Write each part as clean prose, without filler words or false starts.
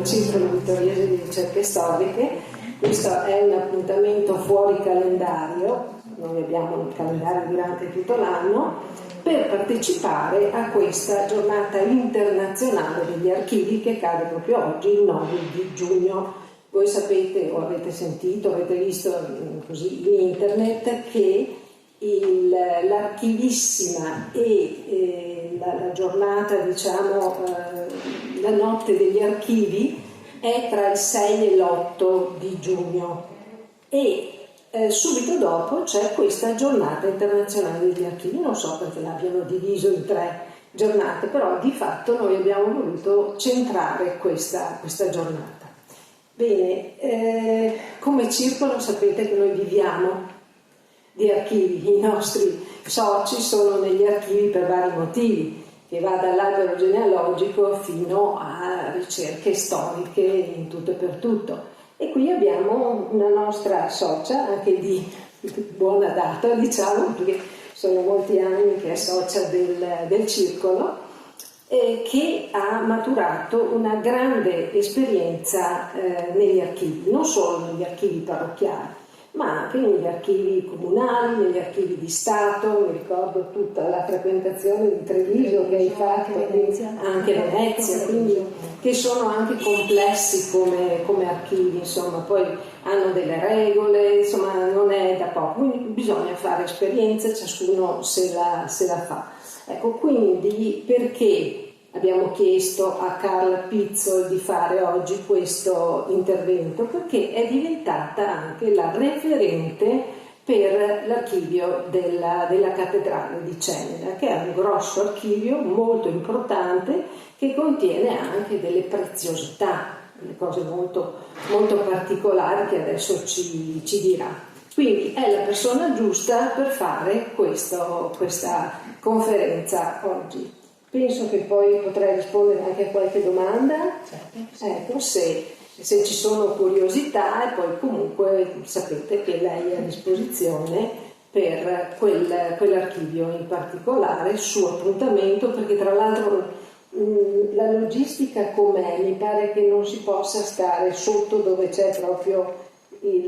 Circolo Vittoriese di Ricerche Storiche. Questo è un appuntamento fuori calendario, noi abbiamo un calendario durante tutto l'anno, per partecipare a questa giornata internazionale degli archivi che cade proprio oggi, il 9 di giugno. Voi sapete o avete sentito, avete visto così in internet che l'archivissima e la giornata, diciamo, la notte degli archivi è tra il 6 e l'8 di giugno e subito dopo c'è questa giornata internazionale degli archivi. Non so perché l'abbiano diviso in 3 giornate, però di fatto noi abbiamo voluto centrare questa giornata. Bene, come circolo sapete che noi viviamo di archivi, i nostri soci sono negli archivi per vari motivi, che va dall'albero genealogico fino a ricerche storiche in tutto e per tutto. E qui abbiamo una nostra socia, anche di buona data, diciamo, perché sono molti anni che è socia del circolo, che ha maturato una grande esperienza negli archivi, non solo negli archivi parrocchiali, ma anche negli archivi comunali, negli archivi di Stato. Mi ricordo tutta la frequentazione di Treviso che hai fatto, anche Venezia, quindi, che sono anche complessi come archivi, insomma, poi hanno delle regole, insomma non è da poco, quindi bisogna fare esperienza, ciascuno se la fa. Ecco, quindi perché abbiamo chiesto a Carla Pizzol di fare oggi questo intervento? Perché è diventata anche la referente per l'archivio della cattedrale di Ceneda, che è un grosso archivio molto importante che contiene anche delle preziosità, delle cose molto, molto particolari che adesso ci dirà. Quindi è la persona giusta per fare questa conferenza oggi. Penso che poi potrei rispondere anche a qualche domanda, certo. Ecco, se ci sono curiosità, e poi comunque sapete che lei è a disposizione per quell'archivio in particolare, il suo appuntamento, perché tra l'altro la logistica com'è? Mi pare che non si possa stare sotto dove c'è proprio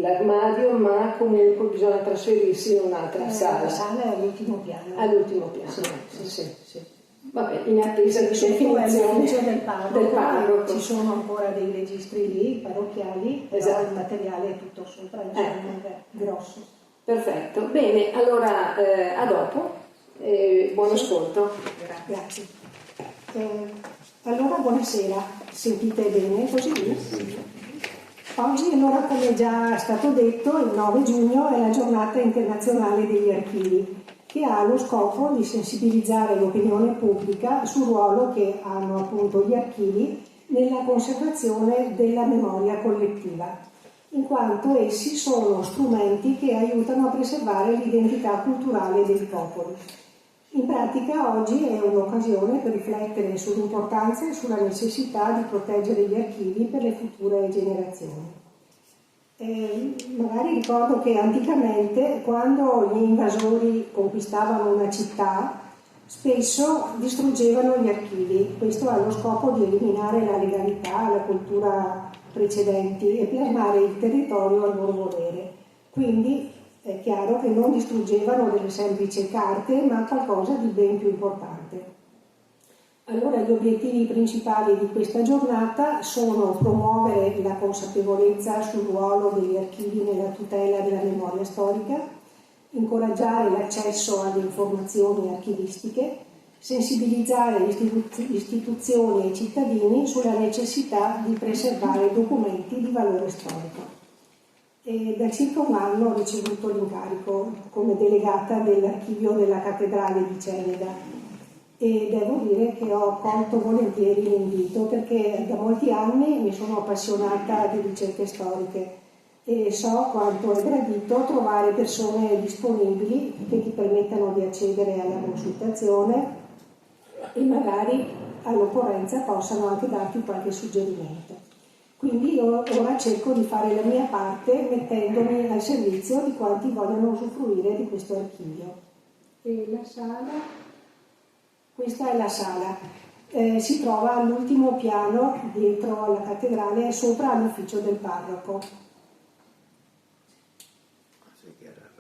l'armadio, ma comunque bisogna trasferirsi in un'altra sala. La sala è all'ultimo piano. All'ultimo piano, sì. Vabbè, in attesa di definizione del parroco. Ci sono ancora dei registri lì, parrocchiali, però esatto. Il materiale è tutto sopra, è grosso. Perfetto, bene, allora a dopo, buon ascolto. Grazie. Allora buonasera, sentite bene così? Oggi, allora, come già è stato detto, il 9 giugno è la giornata internazionale degli archivi, che ha lo scopo di sensibilizzare l'opinione pubblica sul ruolo che hanno appunto gli archivi nella conservazione della memoria collettiva, in quanto essi sono strumenti che aiutano a preservare l'identità culturale dei popoli. In pratica oggi è un'occasione per riflettere sull'importanza e sulla necessità di proteggere gli archivi per le future generazioni. Magari ricordo che anticamente, quando gli invasori conquistavano una città, spesso distruggevano gli archivi. Questo ha lo scopo di eliminare la legalità, la cultura precedenti e plasmare il territorio al loro volere. Quindi è chiaro che non distruggevano delle semplici carte, ma qualcosa di ben più importante. Allora, gli obiettivi principali di questa giornata sono promuovere la consapevolezza sul ruolo degli archivi nella tutela della memoria storica, incoraggiare l'accesso alle informazioni archivistiche, sensibilizzare istituzioni e cittadini sulla necessità di preservare documenti di valore storico. E da circa un anno ho ricevuto l'incarico come delegata dell'archivio della cattedrale di Ceneda e devo dire che ho colto volentieri l'invito, perché da molti anni mi sono appassionata di ricerche storiche e so quanto è gradito trovare persone disponibili che ti permettano di accedere alla consultazione e magari all'occorrenza possano anche darti qualche suggerimento. Quindi io ora cerco di fare la mia parte mettendomi al servizio di quanti vogliono usufruire di questo archivio. E la sala, questa è la sala. si trova all'ultimo piano dietro alla cattedrale, sopra l'ufficio del parroco.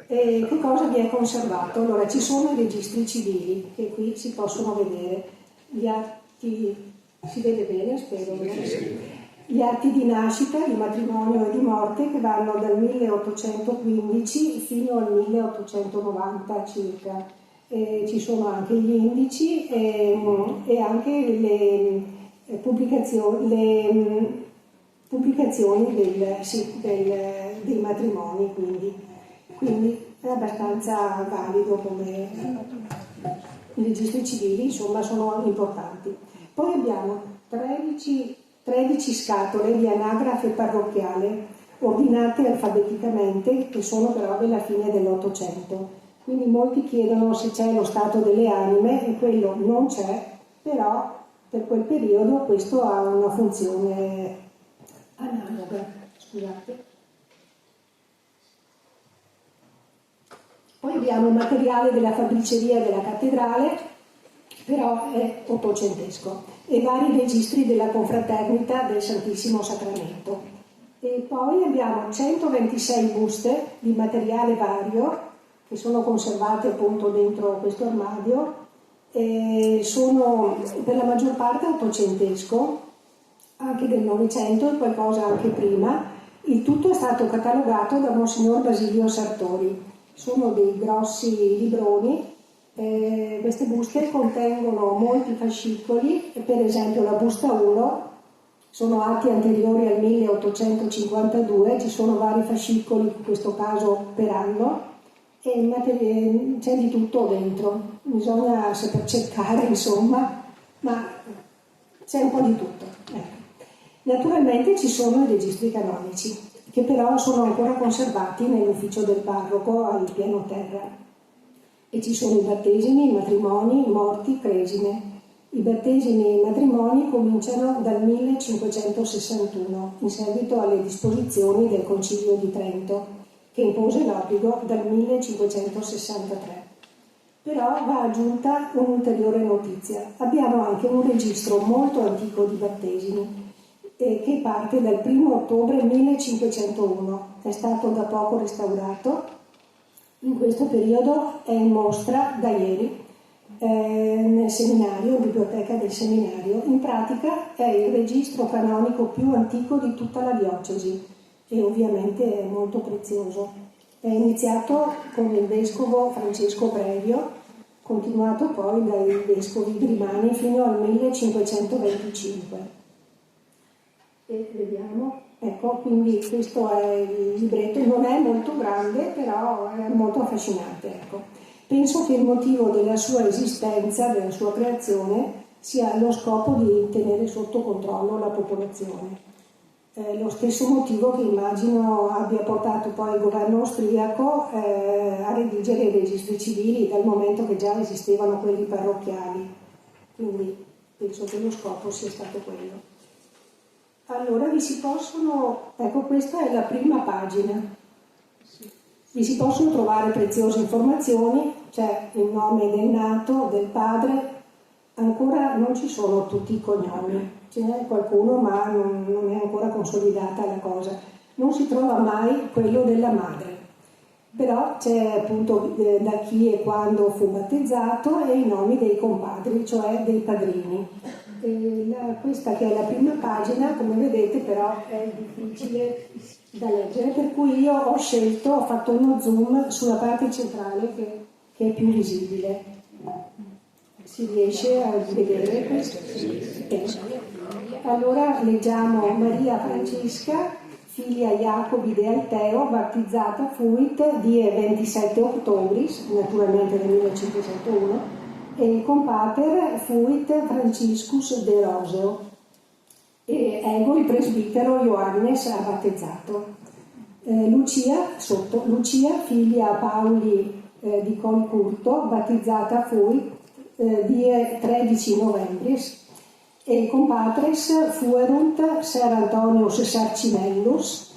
E che cosa vi è conservato? Allora, ci sono i registri civili che qui si possono vedere, gli atti, si vede bene, spero, gli atti di nascita, di matrimonio e di morte che vanno dal 1815 fino al 1890 circa. Ci sono anche gli indici e anche le pubblicazioni dei matrimoni, quindi è abbastanza valido come i registri civili, insomma, sono importanti. Poi abbiamo 13 scatole di anagrafe parrocchiale ordinate alfabeticamente, che sono però della fine dell'Ottocento. Quindi molti chiedono se c'è lo stato delle anime, e quello non c'è, però per quel periodo questo ha una funzione analoga. Scusate. Poi abbiamo il materiale della fabbriceria della cattedrale, però è ottocentesco, e vari registri della confraternita del Santissimo Sacramento. E poi abbiamo 126 buste di materiale vario che sono conservate appunto dentro questo armadio, e sono per la maggior parte ottocentesco, anche del Novecento e qualcosa anche prima. Il tutto è stato catalogato da Monsignor Basilio Sartori. Sono dei grossi libroni. Queste buste contengono molti fascicoli, per esempio la busta 1 sono atti anteriori al 1852, ci sono vari fascicoli, in questo caso per anno, e c'è di tutto dentro, bisogna saper cercare, insomma, ma c'è un po' di tutto. Naturalmente ci sono i registri canonici, che però sono ancora conservati nell'ufficio del parroco al piano terra, e ci sono i battesimi, i matrimoni, i morti, cresime. I battesimi e i matrimoni cominciano dal 1561, in seguito alle disposizioni del Concilio di Trento, che impose l'obbligo dal 1563. Però va aggiunta un'ulteriore notizia. Abbiamo anche un registro molto antico di battesimi, che parte dal 1 ottobre 1501. È stato da poco restaurato. In questo periodo è in mostra da ieri nel seminario, in biblioteca del seminario. In pratica è il registro canonico più antico di tutta la diocesi e ovviamente è molto prezioso. È iniziato con il vescovo Francesco Brevio, continuato poi dai vescovi Grimani fino al 1525. E vediamo, ecco, quindi questo è il libretto, non è molto grande, però è molto affascinante, ecco. Penso che il motivo della sua esistenza, della sua creazione, sia lo scopo di tenere sotto controllo la popolazione. Lo stesso motivo che immagino abbia portato poi il governo austriaco a redigere i registri civili, dal momento che già esistevano quelli parrocchiali. Quindi penso che lo scopo sia stato quello. Allora vi si possono, ecco, questa è la prima pagina, vi si possono trovare preziose informazioni, c'è il nome del nato, del padre, ancora non ci sono tutti i cognomi, ce n'è qualcuno ma non è ancora consolidata la cosa, non si trova mai quello della madre, però c'è appunto da chi e quando fu battezzato e i nomi dei compadri, cioè dei padrini. Questa che è la prima pagina, come vedete, però è difficile da leggere, per cui io ho fatto uno zoom sulla parte centrale che è più visibile. Si riesce a vedere questo? Allora leggiamo: Maria Francesca, figlia Jacobi de Alteo, battizzata fuit die 27 Octobris, naturalmente nel 1501, e il compater fuit Franciscus de Roseo, e ego il presbitero Ioannes ha battezzato. Lucia, figlia Pauli di Colcurto, battizzata fuit die 13 Novembris, e il compatres fuerunt Ser Antonius Sarcinellus,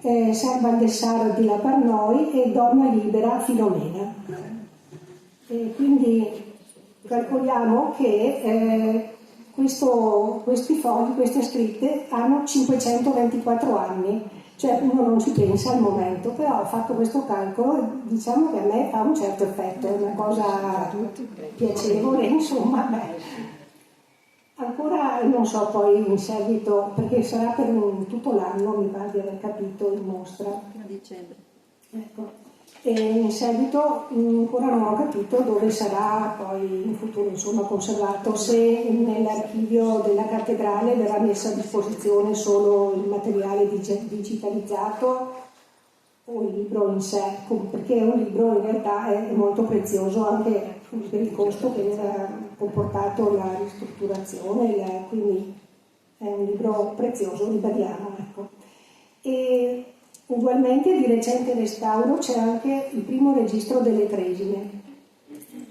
Ser Valdessar di Laparnoi e Donna Libera Filomena. E quindi calcoliamo che questi fogli, queste scritte hanno 524 anni, cioè uno non ci pensa al momento, però ho fatto questo calcolo e diciamo che a me fa un certo effetto, è una cosa piacevole, insomma, beh. Ancora non so poi in seguito, perché sarà per tutto l'anno, mi pare di aver capito, in mostra. A dicembre. Ecco. E in seguito ancora non ho capito dove sarà poi in futuro, insomma, conservato, se nell'archivio della cattedrale verrà messo a disposizione solo il materiale digitalizzato o il libro in sé, perché un libro in realtà è molto prezioso anche per il costo che ha comportato la ristrutturazione, quindi è un libro prezioso, ribadiamo, ecco. E ugualmente di recente restauro c'è anche il primo registro delle Tresime,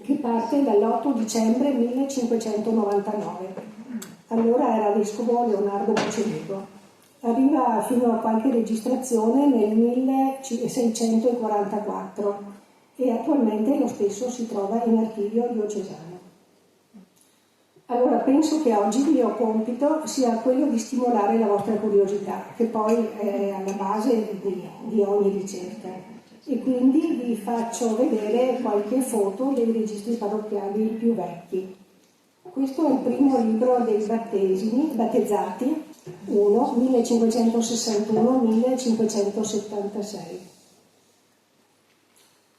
che parte dall'8 dicembre 1599. Allora era vescovo Leonardo Bucenigo. Arriva fino a qualche registrazione nel 1644 e attualmente lo stesso si trova in archivio diocesano. Allora penso che oggi il mio compito sia quello di stimolare la vostra curiosità, che poi è alla base di ogni ricerca, e quindi vi faccio vedere qualche foto dei registri parrocchiali più vecchi. Questo è il primo libro dei battezzati, 1561-1576.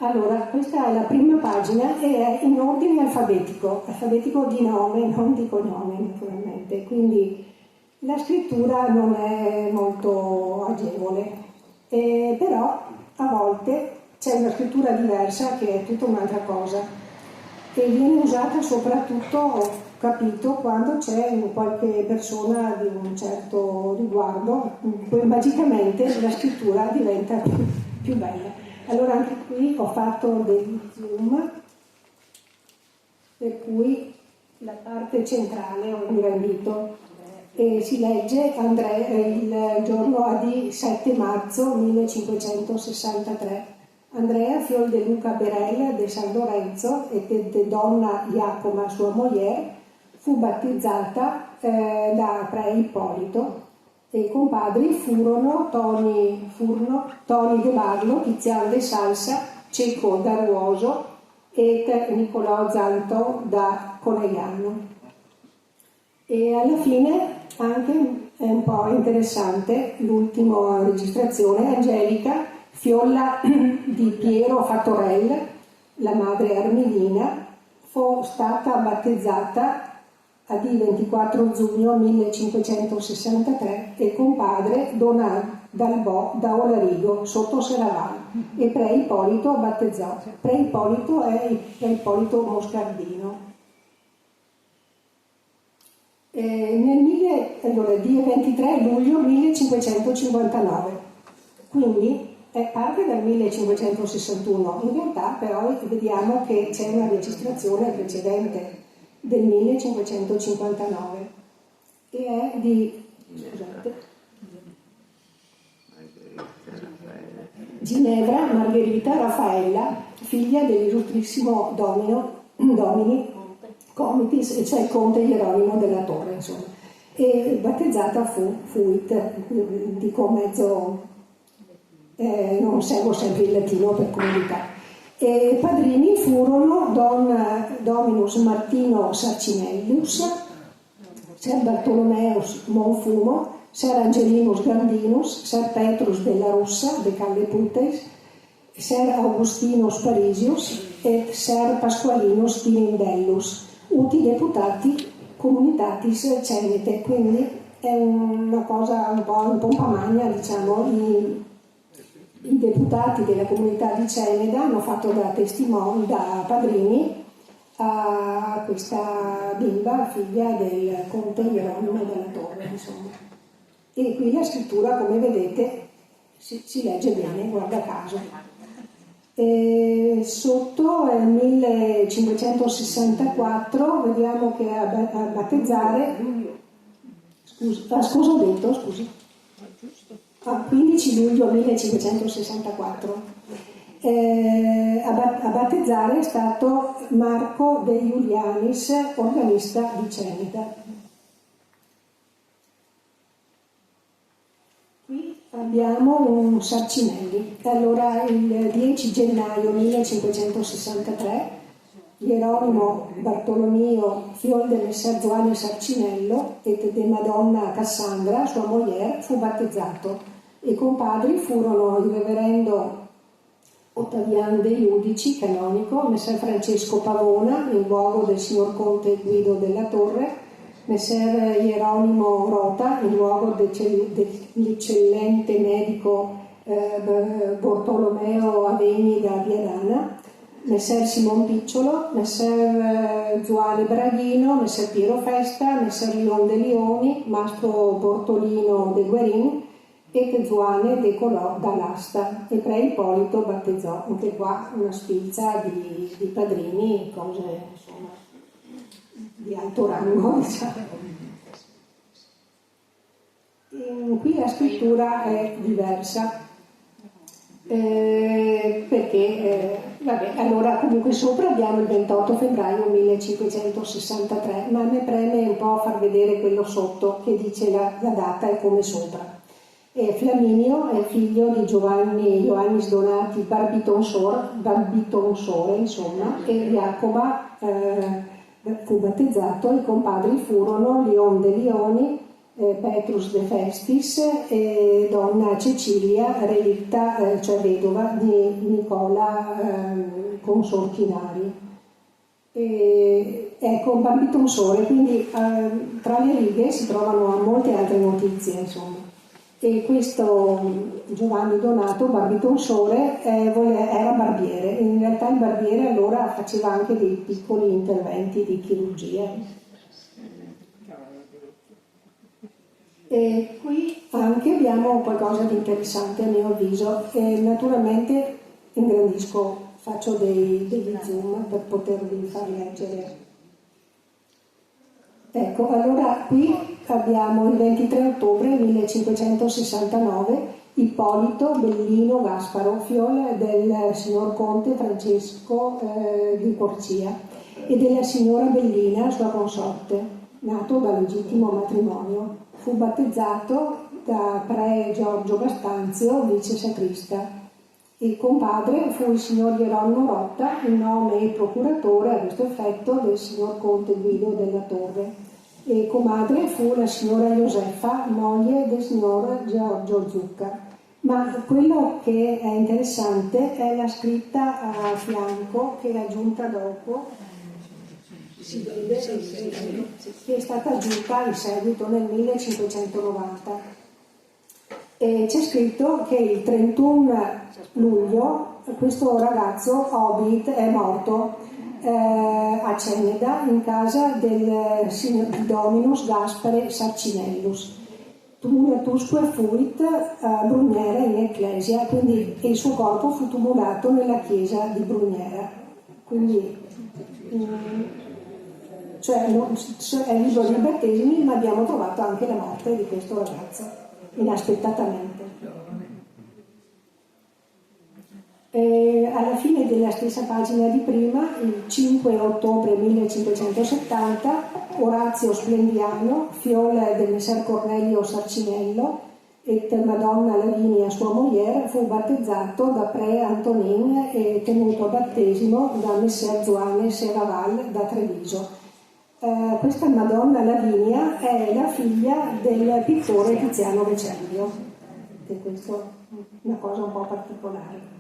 Allora, questa è la prima pagina e è in ordine alfabetico di nome, non di cognome naturalmente, quindi la scrittura non è molto agevole, però a volte c'è una scrittura diversa che è tutta un'altra cosa e viene usata soprattutto, ho capito, quando c'è qualche persona di un certo riguardo, poi magicamente la scrittura diventa più bella. Allora anche qui ho fatto degli zoom, per cui la parte centrale ho ingrandito e si legge Andrea, il giorno AD 7 marzo 1563. Andrea, fiol de Luca Berel de San Lorenzo e de donna Iacoma, sua moglie, fu battezzata da Pre Ippolito. E i compadri furono Toni de Barlo, Tiziano de Salsa, Cecco da Ruoso e Nicolò Zanto da Conegliano. E alla fine anche è un po' interessante l'ultima registrazione, Angelica, fiolla di Piero Fattorel, la madre Armilina, fu stata battezzata a 24 giugno 1563 e compadre Don Dalbò da Olarigo sotto Serravalle e Pre Ippolito battezzò. Pre Ippolito è Pre Ippolito Moscardino. Di 23 luglio 1559, quindi parte dal 1561, in realtà però vediamo che c'è una registrazione precedente del 1559 e è di Ginevra Margherita Raffaella, figlia dell'illustrissimo Domini Comitis, cioè il conte Geronimo della Torre, insomma, e battezzata fuit, dico mezzo, non seguo sempre il latino per comodità. E padrini furono Don Dominus Martino Sarcinellus, Ser Bartolomeus Monfumo, Ser Angelinus Grandinus, Ser Petrus della Russa, de Calle Puteis, Ser Augustinus Parisius et Ser Pasqualinus Tinindellus, uti deputati comunitatis Cenete, quindi è una cosa un po' in pompa magna, diciamo, i deputati della comunità di Ceneda hanno fatto da testimoni, da padrini, a questa bimba, figlia del conte Geronimo della Torre, insomma. E qui la scrittura, come vedete, si legge bene, guarda caso. E sotto è il 1564, vediamo che a battezzare, cosa ho detto, scusi? 15 luglio 1564. A battezzare è stato Marco de Iulianis, organista di Ceneda. abbiamo un Sarcinelli. Allora, il 10 gennaio 1563 Hieronimo Bartolomeo, figlio del Messer Giovanni Sarcinello e di Madonna Cassandra, sua moglie, fu battezzato. I compadri furono il reverendo Ottaviano De Iudici, canonico, Messer Francesco Pavona, in luogo del signor Conte Guido della Torre, Messer Hieronimo Rota, in luogo dell'eccellente medico Bartolomeo Aveni da Viadana, Messer Simon Picciolo, Messer Zuane Braghino, Messer Piero Festa, Messer Leon de Lioni, Mastro Bortolino de Guerin e Zuane decolò dall'asta e Pre Ippolito battezzò. Anche qua una spilza di padrini, cose insomma di alto rango, diciamo. Qui la scrittura è diversa. Vabbè, allora comunque sopra abbiamo il 28 febbraio 1563, ma mi preme un po' far vedere quello sotto che dice la data e come sopra. Flaminio è figlio di Ioannis Donati Barbitonsore, insomma, e Jacoba fu battezzato. I compadri furono Leon de Lioni, Petrus de Festis e donna Cecilia, relitta, cioè vedova di Nicola Consortinari. Ecco, Barbitonsore, quindi tra le righe si trovano molte altre notizie, insomma. E questo Giovanni Donato Barbitonsore era barbiere. In realtà il barbiere allora faceva anche dei piccoli interventi di chirurgia. E qui anche abbiamo qualcosa di interessante a mio avviso, e naturalmente ingrandisco, faccio degli zoom per potervi far leggere. Ecco, allora qui abbiamo il 23 ottobre 1569 Ippolito Bellino Gasparo, figlio del signor Conte Francesco di Porcia e della signora Bellina, sua consorte, nato da legittimo matrimonio. Fu battezzato da pre Giorgio Gastanzio, vice sacrista. Il compadre fu il signor Hieronimo Rotta, il nome e procuratore a questo effetto del signor Conte Guido della Torre. E comadre fu la signora Josefa, moglie del signor Giorgio Zucca. Ma quello che è interessante è la scritta a fianco che è aggiunta dopo, si vede, che è stata aggiunta in seguito nel 1590. E c'è scritto che il 31 luglio questo ragazzo Ovid è morto a Ceneda in casa del signor Dominus Gaspare Sarcinellus. Tumulatusque fuit Brugnera in Ecclesia, quindi il suo corpo fu tumulato nella chiesa di Brugnera. Quindi cioè è libero di battesimi, ma abbiamo trovato anche la morte di questo ragazzo inaspettatamente. Alla fine della stessa pagina di prima, il 5 ottobre 1570, Orazio Splendiano, figlio del Messer Cornelio Sarcinello e per Madonna Lavinia sua moglie, fu battezzato da pre Antonin e tenuto a battesimo da Messer Zuane Serraval da Treviso. Questa Madonna Lavinia è la figlia del pittore Tiziano Vecellio, e questo è una cosa un po' particolare.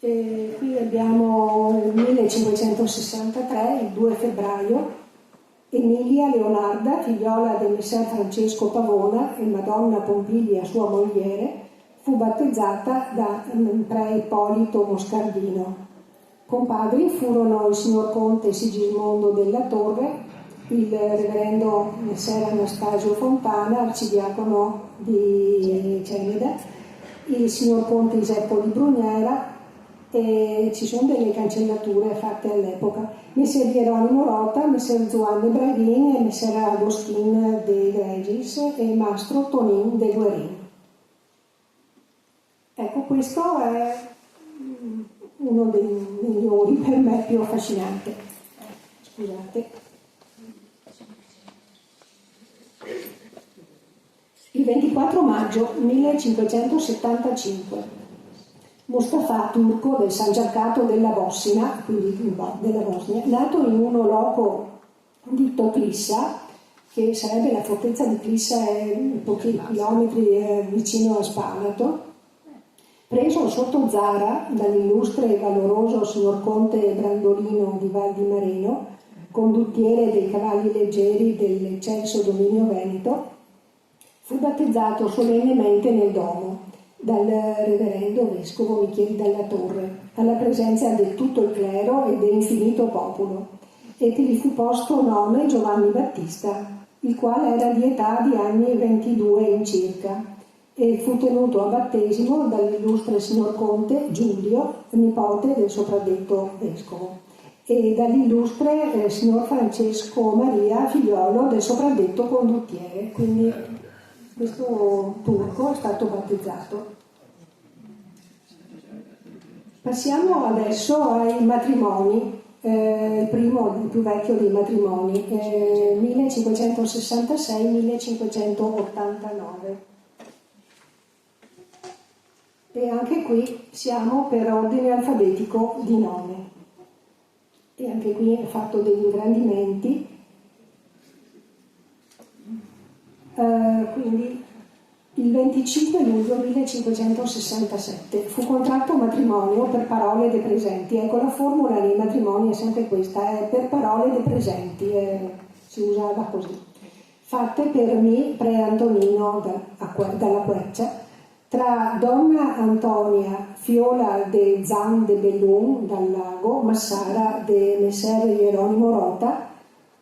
E qui abbiamo il 1563, il 2 febbraio, Emilia Leonarda, figliola del Messer Francesco Pavona e Madonna Pompilia, sua moglie, fu battezzata da pre Ippolito Moscardino. Compadri furono il signor Conte Sigismondo della Torre, il reverendo Messer Anastasio Fontana, arcidiacono di Ceneda, il signor Conte Iseppo di Brugnera, e ci sono delle cancellature fatte all'epoca, Messer Hieronimo Rota, Messer Zuane Braghini e Messer Agostin de Gregis e Mastro Tonin de Guerin. Ecco, questo è uno dei migliori, per me più affascinante. Scusate. 24 maggio 1575 Mustafa Turco del Sangiacato della Bosnia, quindi della Bosnia, nato in uno loco detto Clissa, che sarebbe la fortezza di Clissa, pochi chilometri vicino a Spalato, preso sotto Zara dall'illustre e valoroso signor Conte Brandolino di Val di Mareno, condottiere dei cavalli leggeri dell'eccelso dominio veneto, fu battezzato solennemente nel Domo dal reverendo vescovo Michele della Torre, alla presenza di tutto il clero e dell'infinito popolo, e che gli fu posto nome Giovanni Battista, il quale era di età di anni 22 in circa, e fu tenuto a battesimo dall'illustre signor Conte Giulio, nipote del sopraddetto vescovo, e dall'illustre signor Francesco Maria, figliolo del sopraddetto condottiere. Quindi questo Turco è stato battezzato. Passiamo adesso ai matrimoni. Il primo, il più vecchio dei matrimoni, 1566-1589. E anche qui siamo per ordine alfabetico di nome. E anche qui ho fatto degli ingrandimenti. Quindi il 25 luglio 1567 fu contratto matrimonio per parole dei presenti. Ecco, la formula nei matrimoni è sempre questa, è per parole dei presenti, si usava così. Fatte per me pre Antonino dalla Quercia, tra donna Antonia Fiola de Zan de Bellun dal Lago, Massara de Messer Hieronimo Rota,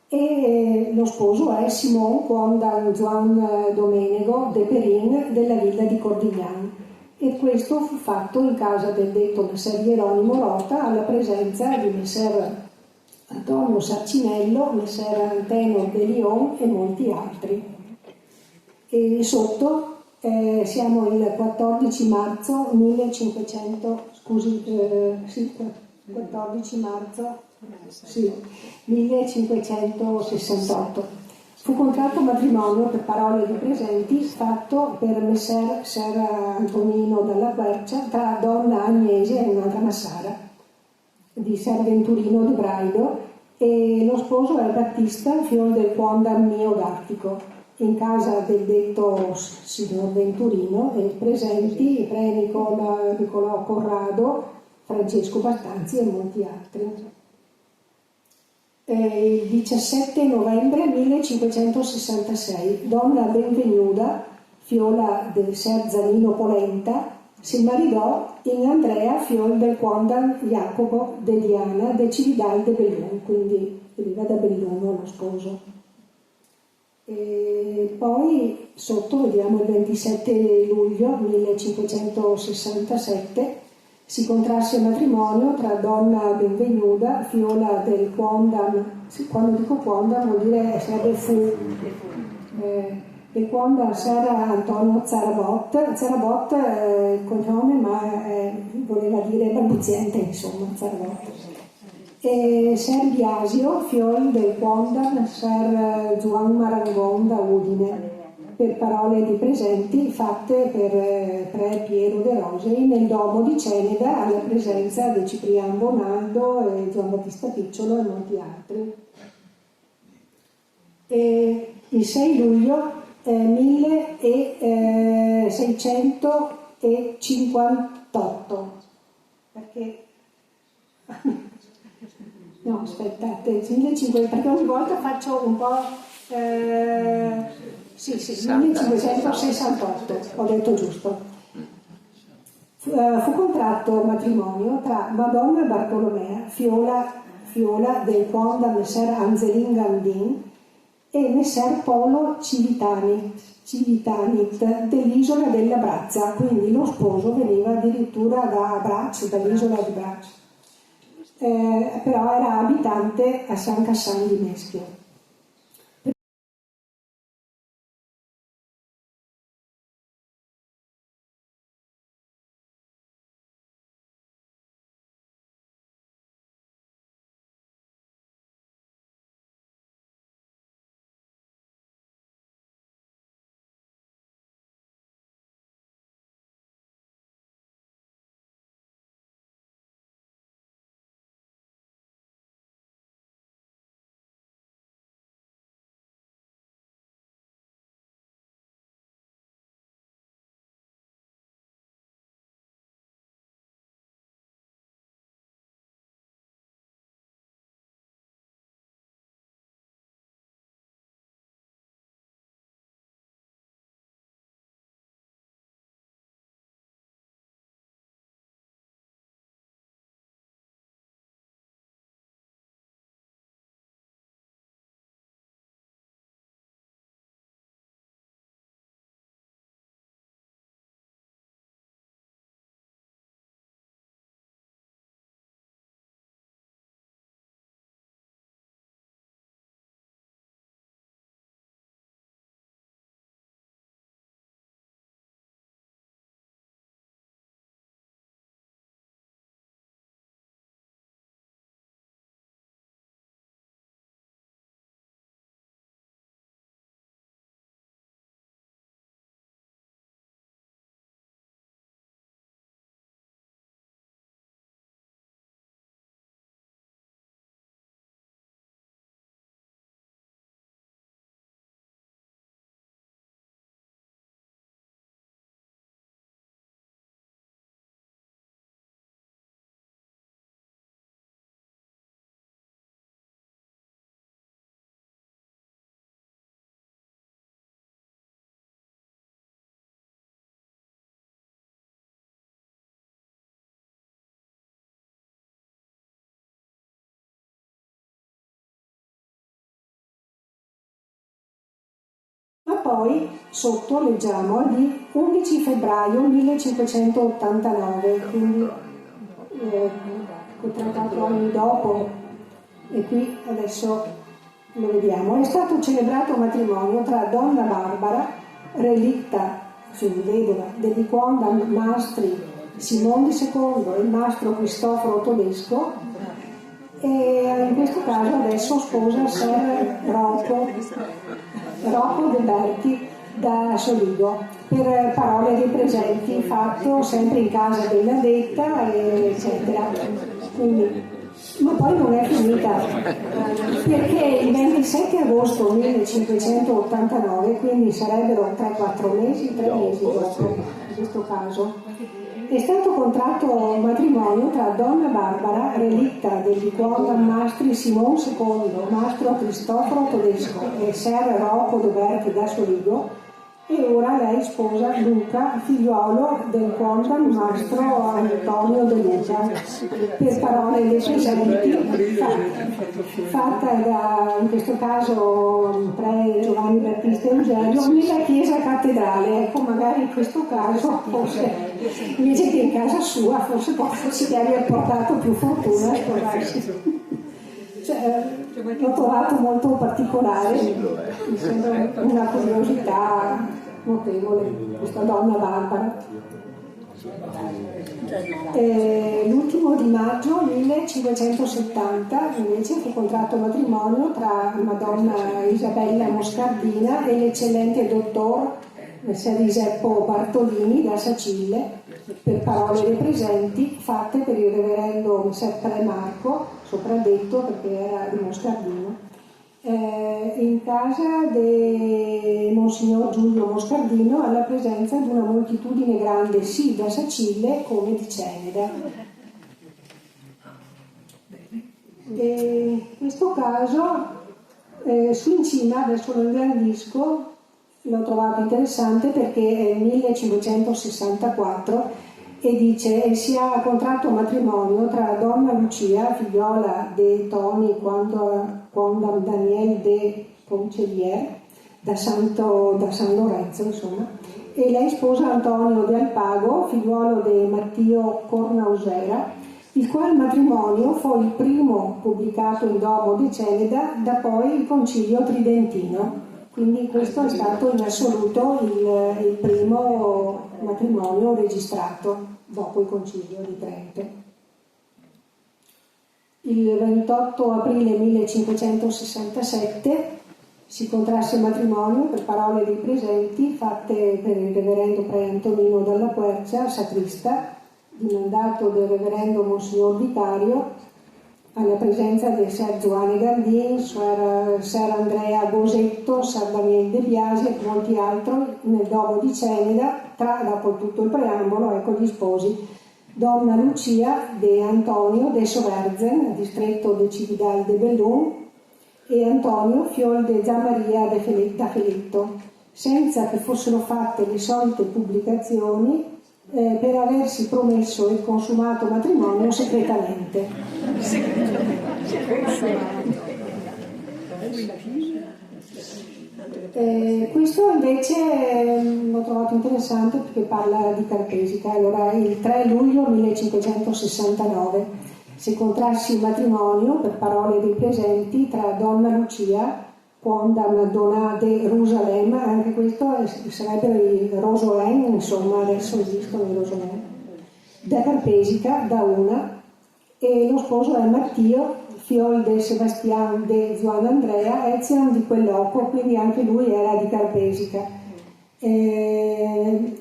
e lo sposo è Simon Juan Juan Domenego de Perin della villa di Cordignan, e questo fu fatto in casa del detto Messer Hieronimo Rota, alla presenza di Messer Antonio Sarcinello, Messer Anteno de Lion e molti altri. E sotto siamo il 14 marzo 1568. Fu contratto matrimonio per parole di presenti fatto per Messer Ser Antonino dalla Quercia tra donna Agnese e un'altra Massara di Ser Venturino di Braido, e lo sposo è Battista, figlio del Quondam mio d'Artico, in casa del detto signor Venturino, e presenti pre Nicolò Corrado, Francesco Battanzi e molti altri. Il 17 novembre 1566 donna Benvenuta, fiola del Ser Zanino Polenta, si maritò in Andrea, fiol del Quondam Jacopo de Diana de Cividal de Bellun, quindi veniva da Belluno lo sposo. E poi sotto vediamo il 27 luglio 1567 si contrasse matrimonio tra donna Benvenuta, fiola del Quondam, quando dico Quondam vuol dire sarebbe fu, del Quondam Ser Antonio Zarabot. Zarabot è il cognome, ma voleva dire balbuziente, insomma, Zarabot. E Ser Biasio, fiol del Quondam Ser Juan Marangon da Udine, per parole di presenti fatte per pre Piero de Rosei nel Domo di Ceneda, alla presenza di Cipriano Bonaldo e Gian Battista Picciolo e molti altri. E il 6 luglio 1658, perché no, aspettate, 1500, perché ogni volta faccio un po'... sì, 1568, ho detto giusto. Fu contratto matrimonio tra Madonna Bartolomea, fiola del Quondam Messer Anzelin Gandin, e Messer Polo Civitanit dell'isola della Brazza, quindi lo sposo veniva addirittura da Brac, dall'isola di Brac. Però era abitante a San Cassan di Meschio. poi sotto leggiamo di 11 febbraio 1589, quindi 34 anni dopo, e qui adesso lo vediamo. È stato celebrato un matrimonio tra donna Barbara, relitta, quindi vedova, del Viconda Mastri Simone II e il mastro Cristoforo Todesco, e in questo caso adesso sposa Ser Rocco De Berti da Soligo, per parole dei presenti, fatto sempre in casa della detta, eccetera. Quindi, ma poi non è finita, perché il 27 agosto 1589, quindi sarebbero 3 mesi dopo, in questo caso, è stato contratto un matrimonio tra donna Barbara, relitta del Viconda Mastri Simone II, mastro Cristoforo Todesco e Ser Rocco De Berti da Soligo, e ora lei sposa Luca, figliuolo del conte mastro Antonio De Luca, per parole dei presenti, fatta da, in questo caso, pre Giovanni Battista Eugenio, nella chiesa cattedrale. Ecco, magari in questo caso, forse, invece che in casa sua, forse si deve aver portato più fortuna a sposarsi. L'ho trovato molto particolare, mi sembra una curiosità notevole questa donna Barbara. L'1 di maggio 1570 invece fu contratto matrimonio tra Madonna Isabella Moscardina e l'eccellente dottor Messer Giuseppo Bartolini da Sacille, per parole dei presenti, fatte per il reverendo Messer Marco, sopraddetto perché era di Moscardino, in casa di Monsignor Giulio Moscardino, alla presenza di una moltitudine grande sì da Sacille come di Ceneda. In questo caso su in cima, adesso lo ingrandisco, l'ho trovato interessante perché è il 1564 e dice: e si ha contratto matrimonio tra donna Lucia, figliola de Toni quando Daniel de Concelier da San Lorenzo, insomma, e lei sposa Antonio de Alpago, figliuolo de Mattio Cornausera, il qual matrimonio fu il primo pubblicato in Domo di Ceneda da poi il Concilio Tridentino. Quindi questo è stato in assoluto il primo matrimonio registrato dopo il Concilio di Trento. Il 28 aprile 1567 si contrasse matrimonio per parole dei presenti, fatte per il reverendo pre Antonino dalla Quercia, sacrista, di mandato del reverendo Monsignor Vicario, alla presenza del Ser Giovanni Gardini, Ser Andrea Bosetto, Ser Daniel De Biasi e molti altri nel Domo di Ceneda. Dopo tutto il preambolo, ecco gli sposi: Donna Lucia de Antonio de Soverzen, distretto de Cividal de Bellun, e Antonio fiol de Gianmaria da Feletto, senza che fossero fatte le solite pubblicazioni, per aversi promesso il consumato matrimonio segretamente. Questo invece l'ho trovato interessante perché parla di Carpesica. Allora, il 3 luglio 1569 si contrasse il matrimonio per parole dei presenti tra donna Lucia Quondam Donna de Rusalem, anche questo sarebbero i Rosolem, insomma adesso esistono i Rosolem, da Carpesica, da una, e lo sposo è Mattio, fiol de Sebastian de Juan Andrea, Ezian di Quelloco, quindi anche lui era di Carpesica,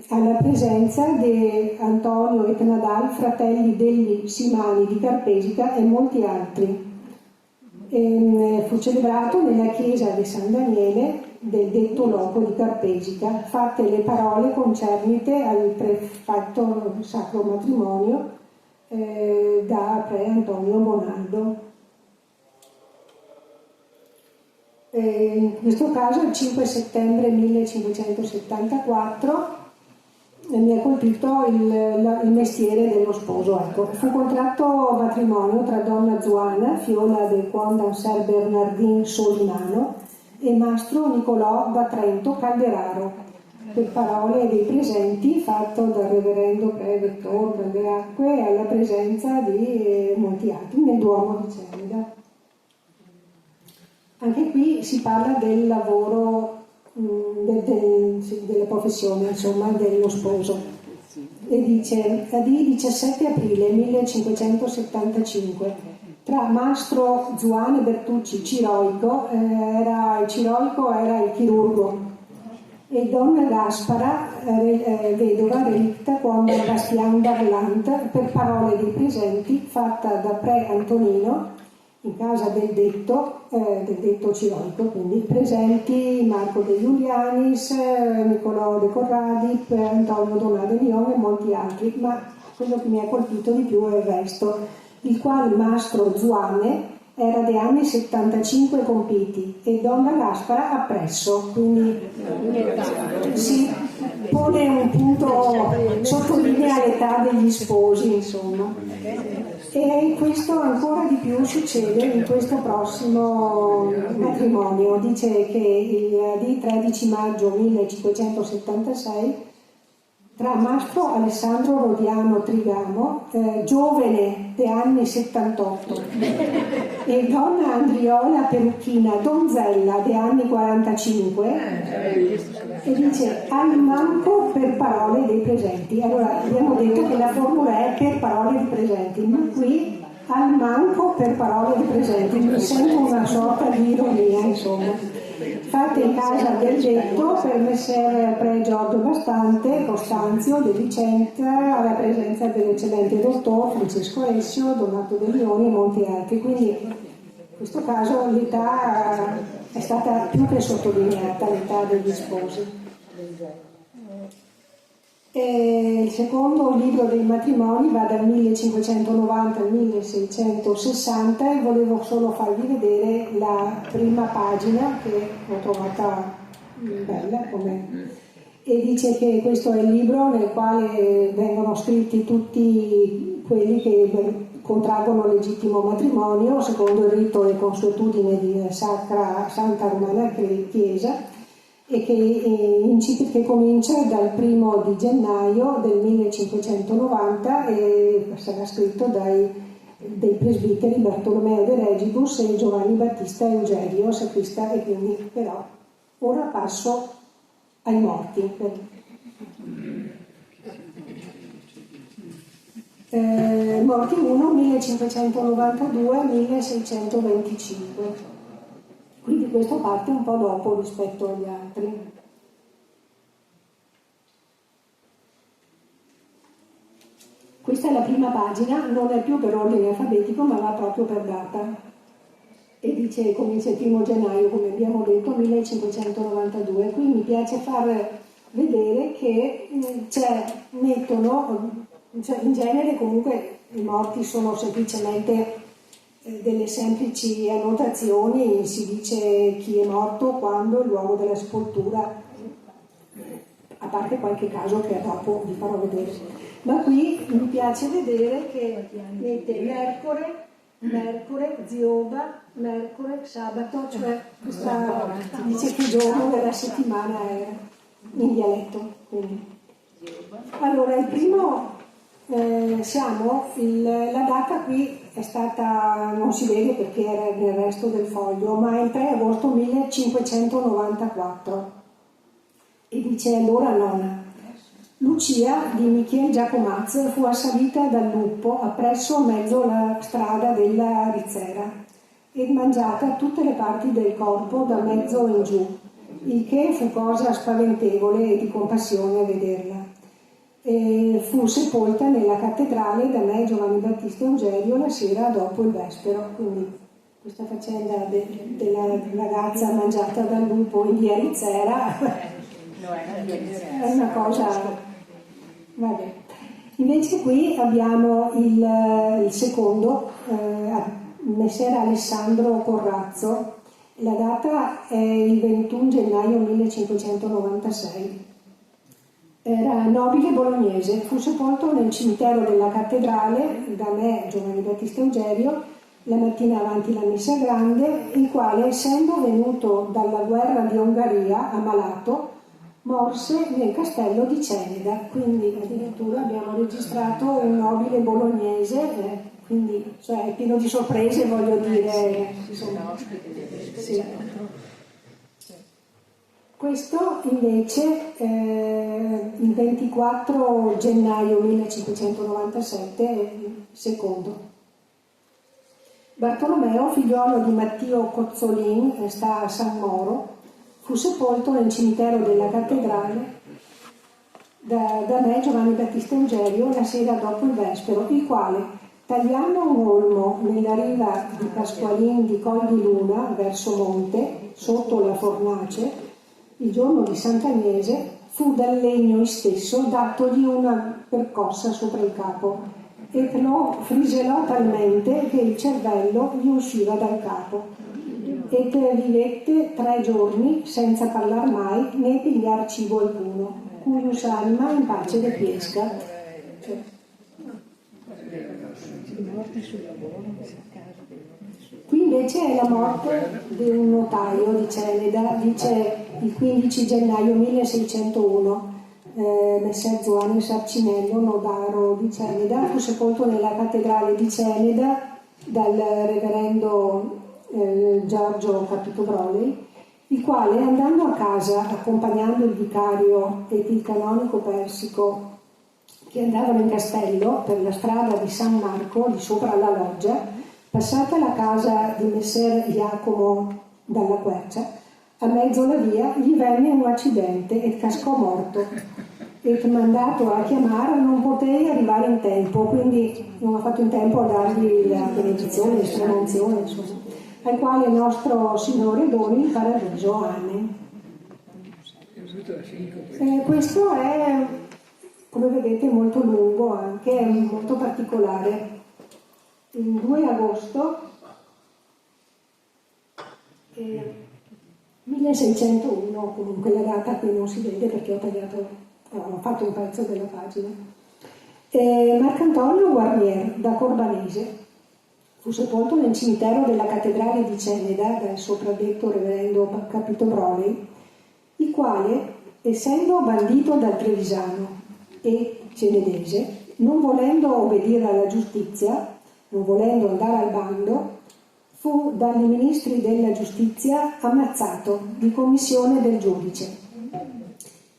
alla presenza di Antonio e Nadal, fratelli degli Simani di Carpesica, e molti altri. Fu celebrato nella chiesa di San Daniele del detto loco di Carpesica, fatte le parole concernite al prefatto sacro matrimonio da pre Antonio Bonaldo. In questo caso il 5 settembre 1574 mi ha colpito il mestiere dello sposo. Ecco. Fu contratto matrimonio tra donna Zuana, fiola del Quondam Ser Bernardin Solimano, e Mastro Nicolò da Trento Calderaro, per parole dei presenti, fatto dal reverendo pre-vettore Calderacque alla presenza di molti altri nel Duomo di Celida. Anche qui si parla del lavoro, della professione, insomma, dello sposo. E dice: di 17 aprile 1575 tra Mastro Zuane Bertucci Ciroico, era il chirurgo, e donna Gaspara, vedova relicta con Bastian Darlant, per parole dei presenti, fatta da pre Antonino in casa del detto Ciroico, quindi presenti Marco De Iulianis, Niccolò De Corradi, Antonio Donà de Lion e molti altri, ma quello che mi ha colpito di più è il resto, il quale Mastro Zuane era dei anni 75 compiti e donna Gaspara appresso, quindi si pone un punto, sottolinea l'età degli sposi, insomma. E questo ancora di più succede in questo prossimo matrimonio. Dice che di 13 maggio 1576 tra Mastro Alessandro Rodiano Trigamo, giovane dei anni 78, e donna Andriola Perucchina, donzella dei anni 45, e dice al manco per parole dei presenti. Allora abbiamo detto che la formula è per parole dei presenti, ma qui al manco per parole dei presenti, mi sembra una sorta di ironia, insomma. Fatte in casa del detto per Messer Pre Giorgio Bastante, Costanzio De Vicenza, alla presenza dell'eccellente dottor Francesco Essio, Donato De Lioni e molti altri. Quindi in questo caso l'età è stata più che sottolineata, l'età degli sposi. Il secondo libro dei matrimoni va dal 1590 al 1660 e volevo solo farvi vedere la prima pagina, che l'ho trovata bella e dice che questo è il libro nel quale vengono scritti tutti quelli che contraggono legittimo matrimonio secondo il rito e consuetudine di Santa Romana Chiesa, e che comincia dal 1 di gennaio del 1590 e sarà scritto dei presbiteri Bartolomeo de Regibus e Giovanni Battista Eugenio, sacrista, e quindi però ora passo ai morti. Morti 1, 1592-1625. Quindi questo parte un po' dopo rispetto agli altri. Questa è la prima pagina, non è più per ordine alfabetico, ma va proprio per data. E dice, comincia il 1 gennaio, come abbiamo detto, 1592. Qui mi piace far vedere che in genere comunque i morti sono semplicemente delle semplici annotazioni, si dice chi è morto, quando, il luogo della sepoltura, a parte qualche caso che dopo vi farò vedere. Ma qui mi piace vedere che mette Mercore, Zioba, Mercore, sabato, cioè dice che giorno della settimana era in dialetto. Quindi. Allora, il primo, la data qui è stata, non si vede perché era nel resto del foglio, ma è il 3 agosto 1594 e dice allora nonna. Lucia di Michel Giacomaz fu assalita dal lupo appresso mezzo la strada della Rizzera e mangiata tutte le parti del corpo da mezzo in giù, il che fu cosa spaventevole e di compassione a vederla. Fu sepolta nella cattedrale da me Giovanni Battista Eugenio la sera dopo il vespero. Quindi questa faccenda della ragazza mangiata dal lupo in via Rizzera è una cosa, vabbè. Invece qui abbiamo il secondo, Messer Alessandro Corrazzo. La data è il 21 gennaio 1596. Era nobile bolognese, fu sepolto nel cimitero della cattedrale da me Giovanni Battista Eugenio la mattina avanti la messa grande, il quale, essendo venuto dalla guerra di Ungheria ammalato, morse nel castello di Ceneda. Quindi addirittura abbiamo registrato un nobile bolognese, quindi cioè, è pieno di sorprese, voglio dire. Insomma, sì. Questo invece il 24 gennaio 1597, secondo. Bartolomeo, figliolo di Mattio Cozzolin, sta a San Moro, fu sepolto nel cimitero della cattedrale da me, Giovanni Battista Eugerio, la sera dopo il vespero, il quale, tagliando un olmo nella riva di Pasqualin di Col di Luna, verso monte, sotto la fornace, il giorno di Sant'Agnese, fu dal legno istesso datogli una percossa sopra il capo e lo friselò talmente che il cervello gli usciva dal capo, e vivette 3 giorni senza parlar mai né pigliar cibo alcuno, cuius anima in pace depiesca. Qui invece è la morte di un notaio di Ceneda, dice il 15 gennaio 1601. Messer Zoane Sarcinello, notaro di Ceneda, fu sepolto nella cattedrale di Ceneda dal reverendo Giorgio Capitobrolei, il quale, andando a casa accompagnando il vicario e il canonico Persico che andavano in castello per la strada di San Marco di sopra la loggia, passata la casa di messer Giacomo dalla Quercia, a mezzo la via gli venne un accidente e cascò morto. E mandato a chiamare, non potei arrivare in tempo, quindi non ho fatto in tempo a dargli la benedizione, l'estremunzione, insomma, al quale nostro Signore doni il paradiso. Amen. Questo è, come vedete, molto lungo, anche molto particolare. Il 2 agosto 1601, comunque la data qui non si vede perché ho fatto un pezzo della pagina. Marcantonio Guarnier da Corbanese fu sepolto nel cimitero della cattedrale di Ceneda dal sopradetto reverendo Capitobrolei, il quale, essendo bandito dal Trevisano e cenedese, non volendo obbedire alla giustizia, non volendo andare al bando, fu dai ministri della giustizia ammazzato di commissione del giudice.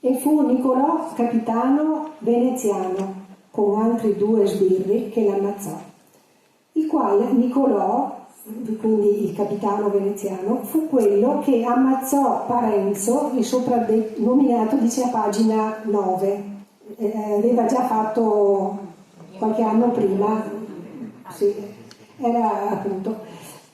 E fu Nicolò capitano veneziano con altri 2 sbirri che l'ammazzò, il quale Nicolò, quindi il capitano veneziano, fu quello che ammazzò Parenzo, il soprannominato, dice a pagina 9, aveva già fatto qualche anno prima, sì, era appunto.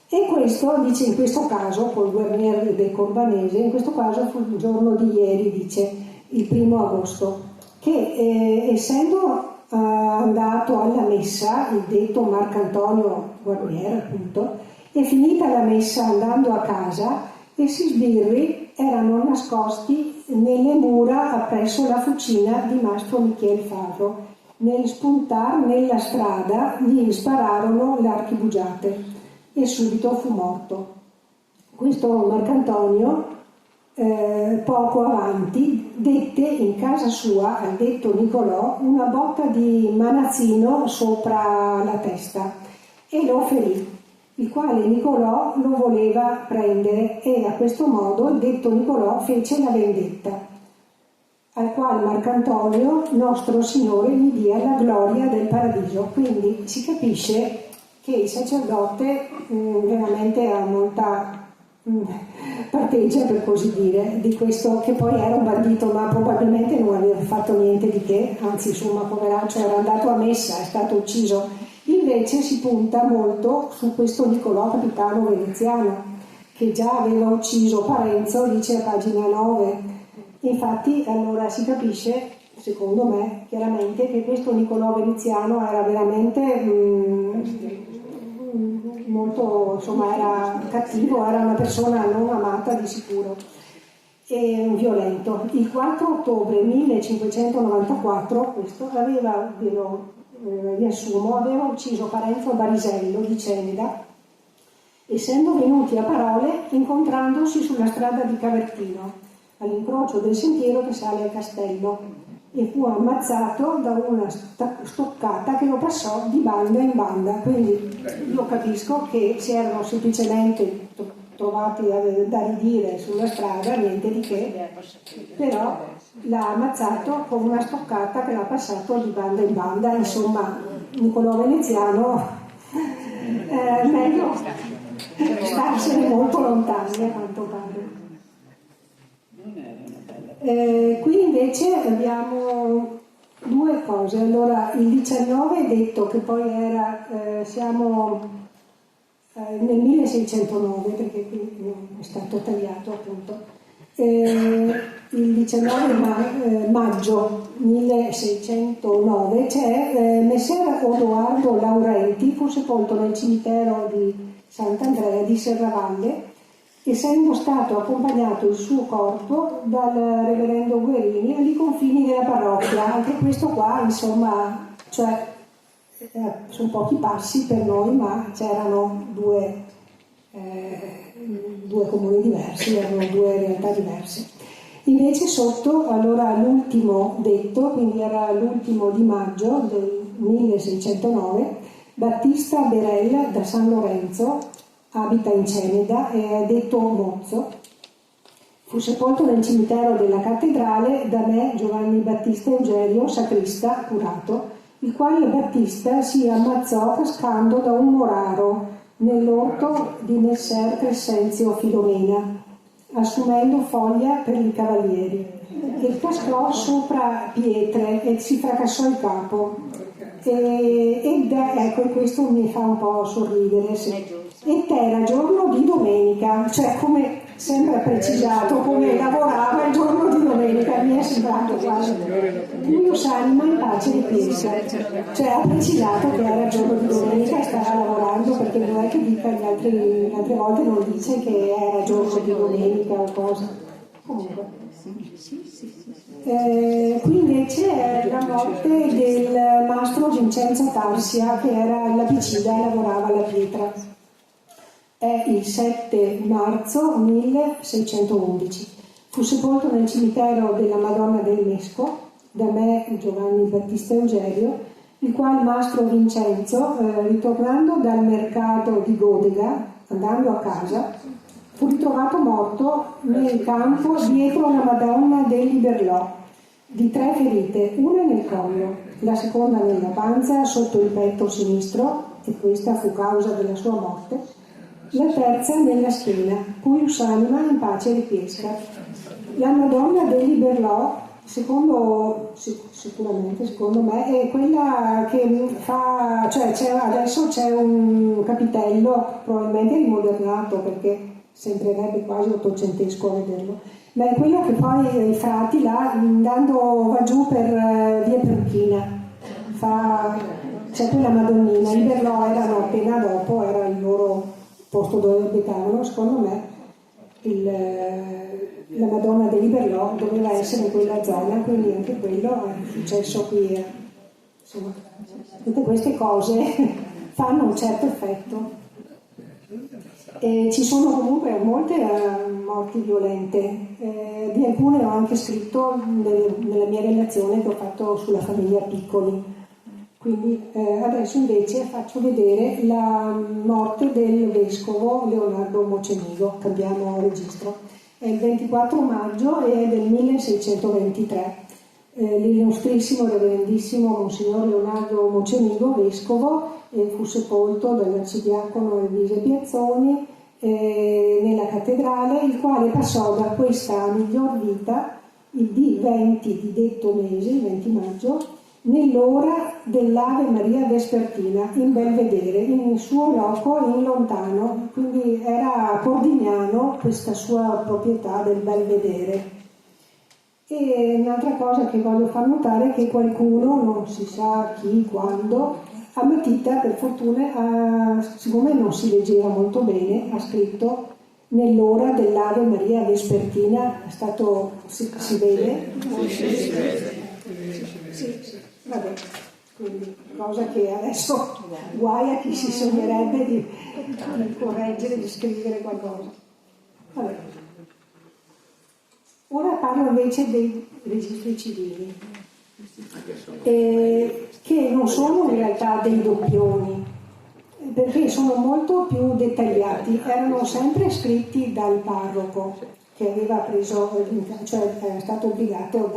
E questo, dice, in questo caso, col Guarnier del Corbanese, in questo caso fu il giorno di ieri, dice, il 1 agosto, che essendo andato alla messa, il detto Marcantonio Guarnier, appunto, e finita la messa andando a casa, essi sbirri erano nascosti nelle mura appresso la fucina di Mastro Michel Favro. Nel spuntar nella strada gli spararono le archibugiate e subito fu morto. Questo Marcantonio poco avanti dette in casa sua al detto Nicolò una botta di manazzino sopra la testa e lo ferì, il quale Nicolò lo voleva prendere, e a questo modo il detto Nicolò fece la vendetta, al quale Marcantonio nostro Signore gli dia la gloria del paradiso. Quindi si capisce che il sacerdote veramente ha molta parteggia, per così dire, di questo, che poi era un bandito ma probabilmente non aveva fatto niente di che, anzi insomma poveraccio era andato a messa, è stato ucciso. Invece si punta molto su questo Nicolò capitano veneziano che già aveva ucciso Parenzo, dice a pagina 9. Infatti allora si capisce, secondo me chiaramente, che questo Nicolò veneziano era veramente molto, insomma, era cattivo, era una persona non amata di sicuro e un violento. Il 4 ottobre 1594 questo aveva, ve lo riassumo, aveva ucciso Parenzo Barisello di Ceneda essendo venuti a parole incontrandosi sulla strada di Cavertino, all'incrocio del sentiero che sale al castello, e fu ammazzato da una stoccata che lo passò di banda in banda. Quindi io capisco che si erano semplicemente trovati da ridire sulla strada, niente di che, però l'ha ammazzato con una stoccata che l'ha passato di banda in banda. Insomma, Niccolò Veneziano meglio starsene molto lontani, a quanto pare. Qui invece abbiamo due cose. Allora, il 19 è detto che poi era, siamo nel 1609, perché qui è stato tagliato appunto, il 19 maggio 1609 c'è Messer Odoardo Laurenti, fu sepolto nel cimitero di Sant'Andrea di Serravalle, essendo stato accompagnato il suo corpo dal reverendo Guerini ai confini della parrocchia. Anche questo qua, insomma, cioè, sono pochi passi per noi, ma c'erano due comuni diversi, erano due realtà diverse. Invece sotto, allora, l'ultimo detto, quindi era l'ultimo di maggio del 1609, Battista Berel da San Lorenzo, abita in Ceneda, è detto Mozzo, fu sepolto nel cimitero della cattedrale da me Giovanni Battista Eugenio, sacrista, curato, il quale Battista si ammazzò cascando da un moraro nell'orto di Messer Crescenzio Filomena, assumendo foglia per i cavalieri, e cascò sopra pietre e si fracassò il capo. Ecco, questo mi fa un po' sorridere. Sì. Ed era giorno di domenica, cioè come sembra precisato come lavorava il giorno di domenica, mi è sembrato quasi Pius anima in pace di pesca, cioè ha precisato che era il giorno di domenica e stava lavorando, perché non è che dica le altre volte non dice che era giorno di domenica o cosa. Comunque qui invece è la morte del mastro Vincenzo Tarsia, che era lapicida e lavorava la pietra. È il 7 marzo 1611. Fu sepolto nel cimitero della Madonna del Mesco, da me Giovanni Battista Eugenio, il quale mastro Vincenzo, ritornando dal mercato di Godega, andando a casa, fu ritrovato morto nel campo dietro la Madonna del Liberlò, di 3 ferite, una nel collo, la seconda nella panza sotto il petto sinistro, e questa fu causa della sua morte, la terza nella schiena, Pius anima in pace riquiescat. La Madonna del Liberlò, sicuramente secondo me, è quella che fa, cioè adesso c'è un capitello probabilmente rimodernato, perché sembrerebbe quasi ottocentesco a vederlo, ma è quello che poi i frati là, andando va giù per via Perchina, c'è quella Madonnina. Il Liberlò erano appena dopo, era il loro posto dove abitavano. Secondo me la Madonna del Liberlò doveva essere in quella zona, quindi anche quello è successo qui. Insomma, tutte queste cose fanno un certo effetto. Ci sono comunque molte morti violente, di alcune ho anche scritto nella mia relazione che ho fatto sulla famiglia Piccoli. Quindi adesso invece faccio vedere la morte del vescovo Leonardo Mocenigo. Cambiamo registro. È il 24 maggio e è del 1623. L'illustrissimo reverendissimo Monsignor Leonardo Mocenigo, vescovo, fu sepolto dall'arcidiacono Elvise Piazzoni nella cattedrale, il quale passò da questa miglior vita il D20 di detto mese, il 20 maggio, nell'ora dell'Ave Maria Vespertina in Belvedere, in suo loco in lontano, quindi era a Pordignano questa sua proprietà del Belvedere. E un'altra cosa che voglio far notare è che qualcuno, non si sa chi, quando, a matita, per fortuna, siccome non si leggeva molto bene, ha scritto nell'ora dell'Ave Maria Vespertina. È stato, si vede? Sì. Vabbè. quindi cosa che adesso guai a chi si sognerebbe di correggere, di scrivere qualcosa. Vabbè. Ora parlo invece dei registri civili, che non sono in realtà dei doppioni, perché sono molto più dettagliati. Erano sempre scritti dal parroco, che aveva preso, cioè era stato obbligato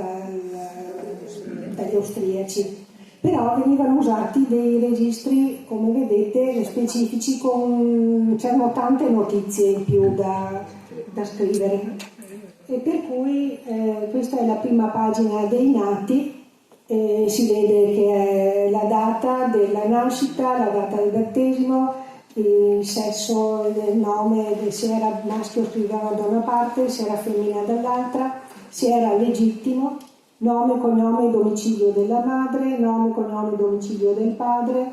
dagli austriaci, però venivano usati dei registri, come vedete, specifici, c'erano tante notizie in più da scrivere, e per cui questa è la prima pagina dei nati. Si vede che è la data della nascita, la data del battesimo, il sesso, il nome, se era maschio scriveva da una parte, se era femmina dall'altra, se era legittimo, nome, cognome, domicilio della madre, nome, cognome, domicilio del padre,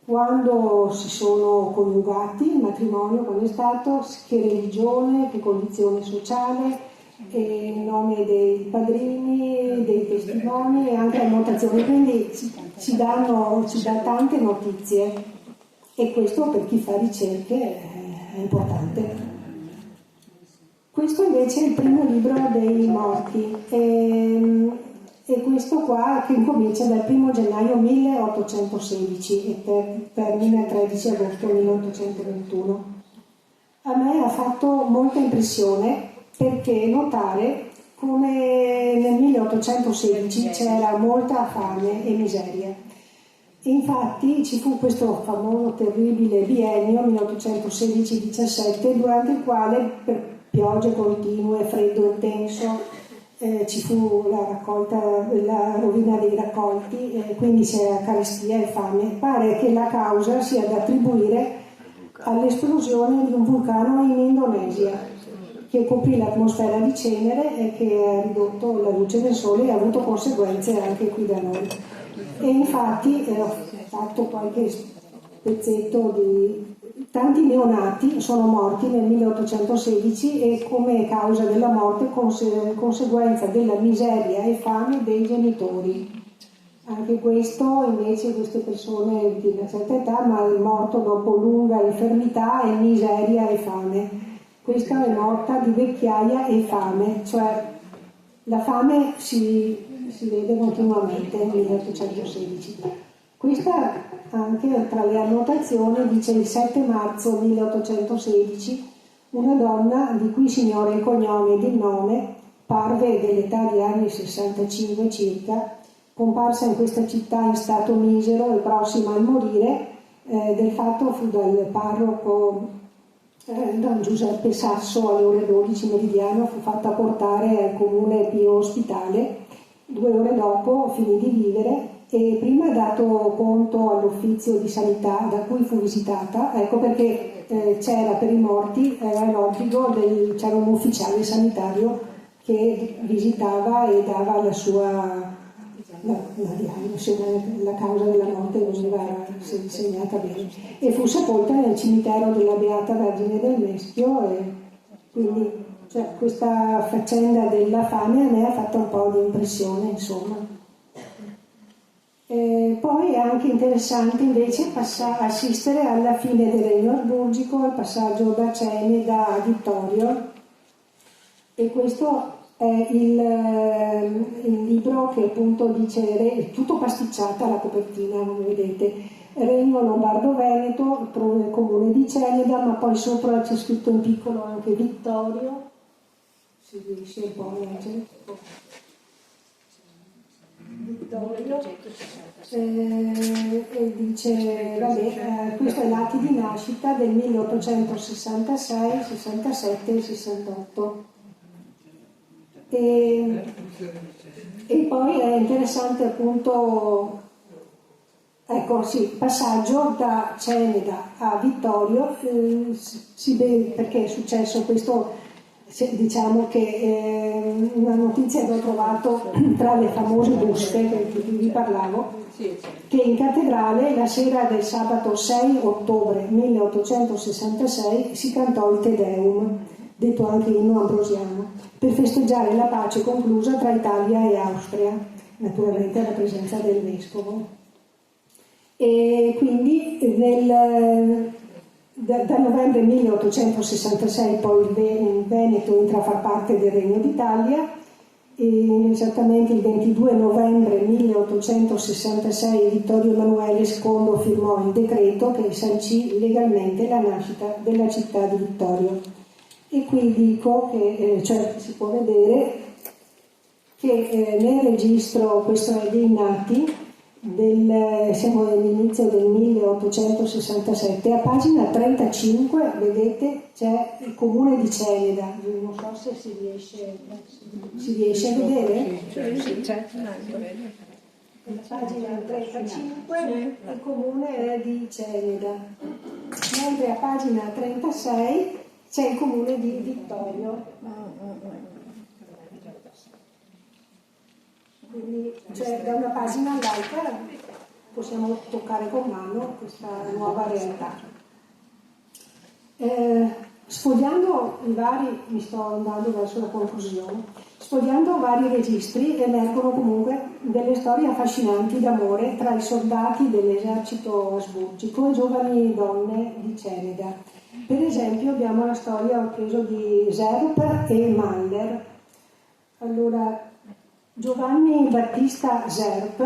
quando si sono coniugati, il matrimonio quando è stato, che religione, che condizione sociale, il nome dei padrini, dei testimoni e anche annotazioni. Quindi ci dà tante notizie, e questo per chi fa ricerche è importante. Questo invece è il primo libro dei morti, e questo qua che incomincia dal 1 gennaio 1816 e termina il 13 agosto 1821. A me ha fatto molta impressione, perché notare come nel 1816 c'era molta fame e miseria. Infatti ci fu questo famoso terribile biennio 1816-17, durante il quale, per piogge continue, freddo intenso, ci fu la rovina dei raccolti, quindi c'era carestia e fame. Pare che la causa sia da attribuire all'esplosione di un vulcano in Indonesia, che coprì l'atmosfera di cenere e che ha ridotto la luce del sole e ha avuto conseguenze anche qui da noi. E infatti ho fatto qualche pezzetto di tanti neonati sono morti nel 1816, e come causa della morte conseguenza della miseria e fame dei genitori. Anche questo invece, queste persone di una certa età, ma è morto dopo lunga infermità e miseria e fame. Questa è morta di vecchiaia e fame, cioè la fame si vede continuamente nel 1816. Questa anche tra le annotazioni dice: il 7 marzo 1816 una donna, di cui si ignora il cognome ed il nome, parve dell'età di anni 65 circa, comparsa in questa città in stato misero e prossima al morire. Del fatto fu dal parroco Don Giuseppe Sasso alle ore 12 meridiano, fu fatta portare al comune Pio Ospitale. 2 ore dopo finì di vivere, e prima ha dato conto all'uffizio di sanità da cui fu visitata. Ecco perché c'era per i morti, era l'obbligo c'era un ufficiale sanitario che visitava e dava la sua diagnosi, la causa della morte veniva segnata bene, e fu sepolta nel cimitero della Beata Vergine del Meschio. E quindi questa faccenda della fame a me ha fatto un po' di impressione, insomma. Poi è anche interessante invece assistere alla fine del regno asburgico, il passaggio da Ceneda a Vittorio, e questo è il libro che appunto dice, è tutto pasticciata la copertina, come vedete, Regno Lombardo-Veneto, nel comune di Ceneda, ma poi sopra c'è scritto in piccolo anche Vittorio, si riesce un po' a leggere. Vittorio, e dice, vabbè, questo è l'atti di nascita del 1866, 67 e 68. E poi è interessante appunto, ecco sì, passaggio da Ceneda a Vittorio, si vede perché è successo questo. Diciamo che una notizia che ho trovato tra le famose buste di cui vi parlavo, che in cattedrale la sera del sabato 6 ottobre 1866 si cantò il Te Deum, detto anche inno ambrosiano, per festeggiare la pace conclusa tra Italia e Austria, naturalmente alla presenza del vescovo. E quindi da novembre 1866 poi il Veneto entra a far parte del Regno d'Italia, e esattamente il 22 novembre 1866 Vittorio Emanuele II firmò il decreto che sancì legalmente la nascita della città di Vittorio. E qui dico che si può vedere che nel registro, questo è dei nati, siamo all'inizio del 1867, a pagina 35 vedete c'è il comune di Ceneda, non so se si riesce a vedere? Sì, c'è. Pagina 35 il comune è di Ceneda, mentre a pagina 36 c'è il comune di Vittorio. Quindi da una pagina all'altra possiamo toccare con mano questa nuova realtà. Sfogliando i vari, mi sto andando verso la conclusione, sfogliando vari registri emergono comunque delle storie affascinanti d'amore tra i soldati dell'esercito asburgico e giovani donne di Ceneda. Per esempio abbiamo la storia, ho preso, di Zerp e Mander. Allora, Giovanni Battista Zerp,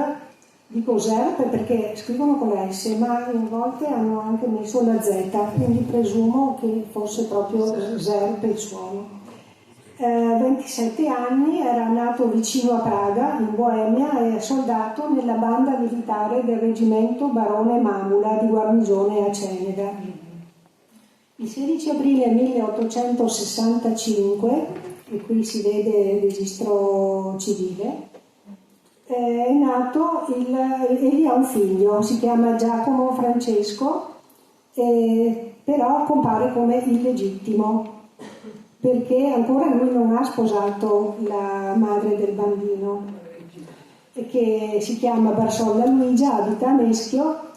dico Zerp perché scrivono con la S, ma a volte hanno anche messo la Z, quindi presumo che fosse proprio Zerp il suono. 27 anni, era nato vicino a Praga, in Boemia, e è soldato nella banda militare del reggimento Barone Mamula di guarnigione a Ceneda. Il 16 aprile 1865, e qui si vede il registro civile, è nato egli ha un figlio, si chiama Giacomo Francesco, però compare come illegittimo, perché ancora lui non ha sposato la madre del bambino, che si chiama Barsolla Luigia, abita a Meschio,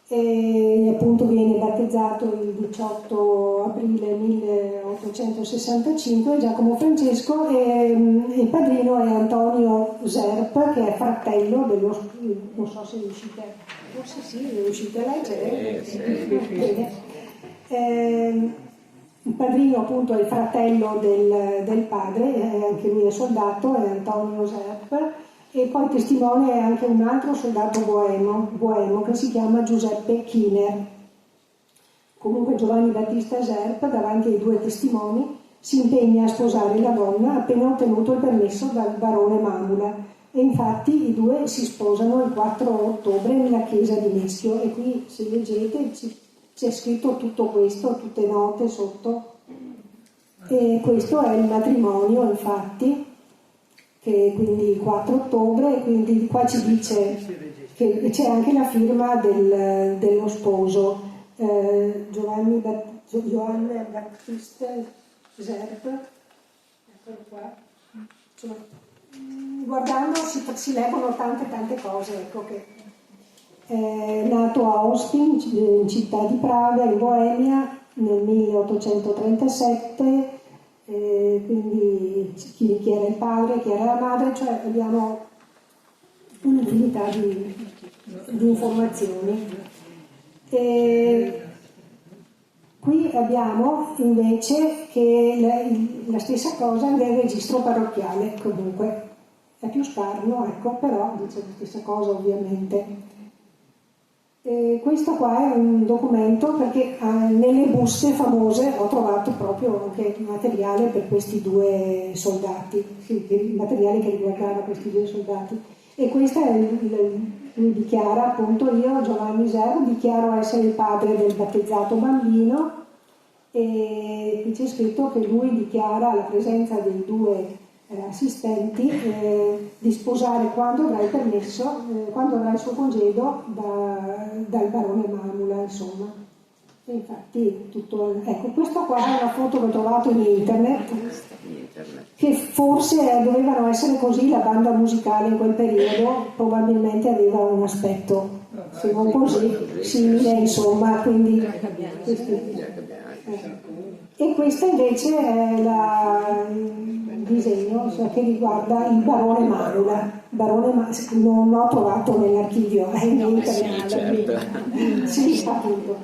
e appunto viene battezzato il 18 aprile 1865 Giacomo Francesco, e il padrino è Antonio Zerp, che è fratello dello, non so se riuscite a leggere. Il padrino appunto è il fratello del padre, anche lui è soldato, è Antonio Zerp. E poi testimone è anche un altro soldato boemo che si chiama Giuseppe Kiner. Comunque Giovanni Battista Zerp, davanti ai due testimoni, si impegna a sposare la donna appena ottenuto il permesso dal barone Mamula, e infatti i due si sposano il 4 ottobre nella chiesa di Meschio, e qui se leggete c'è scritto tutto questo, tutte note sotto, e questo è il matrimonio, infatti, che quindi il 4 ottobre, quindi qua ci dice che c'è anche la firma dello sposo, Giovanni Battista Zerp, eccolo qua. Insomma, guardando si leggono tante cose, ecco, che è nato a Ostin, in città di Praga, in Boemia, nel 1837. Quindi chi era il padre, chi era la madre, cioè abbiamo un'infinità di informazioni. E qui abbiamo invece che la stessa cosa nel registro parrocchiale, comunque è più scarno, ecco, però dice la stessa cosa ovviamente. E questo qua è un documento perché nelle buste famose ho trovato proprio anche materiale per questi due soldati, il materiale che riguardava questi due soldati. E questo è lui dichiara, appunto, io Giovanni Zerp dichiaro essere il padre del battezzato bambino, e qui c'è scritto che lui dichiara la presenza dei due assistenti di sposare quando avrà il permesso, quando avrà il suo congedo dal barone Mamula, insomma. E infatti tutto, ecco, questo qua è una foto che ho trovato in internet, che forse dovevano essere così, la banda musicale in quel periodo probabilmente aveva un aspetto, se non così, simile, insomma, quindi questi, E questa invece è il disegno che riguarda il barone Manula. Non ho trovato nell'archivio, è in italiano. Certo. Sì, appunto.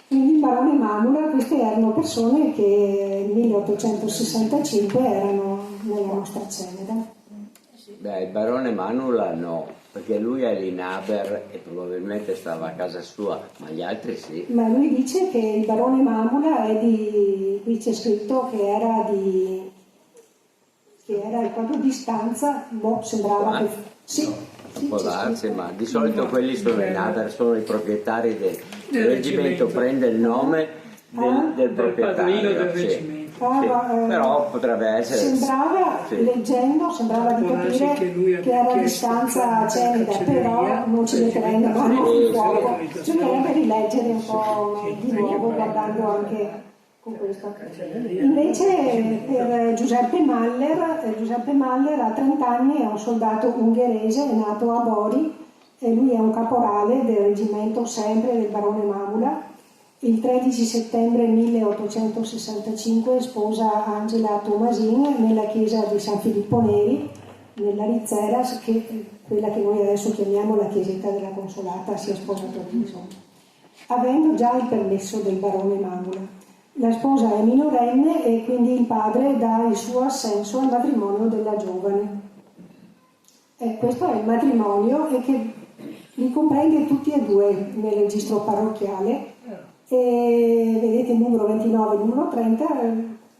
Quindi il barone Manula, queste erano persone che nel 1865 erano nella nostra Ceneda. Beh, il barone Manula no, perché lui è l'Inaber e probabilmente stava a casa sua, ma gli altri sì. Ma lui dice che il barone Manula qui c'è scritto che era proprio di stanza, sembrava che... Sì, può darsi, ma di solito quelli sono Inaber, sono i proprietari del reggimento, prende il nome del proprietario. Del sì. reggimento. Però potrebbe essere... Leggendo, sembrava di capire che era di stanza a Ceneda, però non ci metterei la mano sul fuoco. Bisognerebbe rileggere un po' di nuovo, guardando anche con questo. Invece per Giuseppe Maller ha 30 anni, è un soldato ungherese, è nato a Bori, e lui è un caporale del reggimento sempre del barone Mamula. Il 13 settembre 1865 sposa Angela Tomasin nella chiesa di San Filippo Neri, nella Rizzera, quella che noi adesso chiamiamo la chiesetta della Consolata, si è sposato lì, insomma. Avendo già il permesso del barone Mamula. La sposa è minorenne e quindi il padre dà il suo assenso al matrimonio della giovane. Questo è il matrimonio e che li comprende tutti e due nel registro parrocchiale. E vedete il numero 29 e il numero 30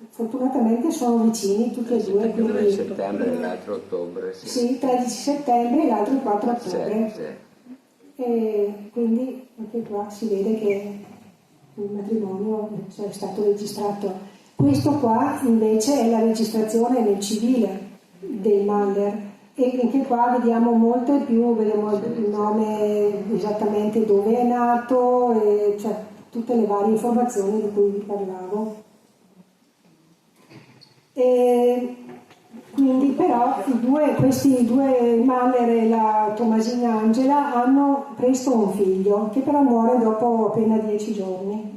fortunatamente sono vicini tutti e due, uno quindi... settembre e l'altro ottobre, sì, 13 settembre e l'altro il 4 ottobre, sì. E quindi anche qua si vede che il matrimonio è stato registrato. Questo qua invece è la registrazione nel civile dei Maller, e anche qua vediamo molte più, vediamo il nome esattamente dove è nato, cioè tutte le varie informazioni di cui vi parlavo. E quindi però questi due Maller e la Tomasina Angela hanno presto un figlio che però muore dopo appena 10 giorni.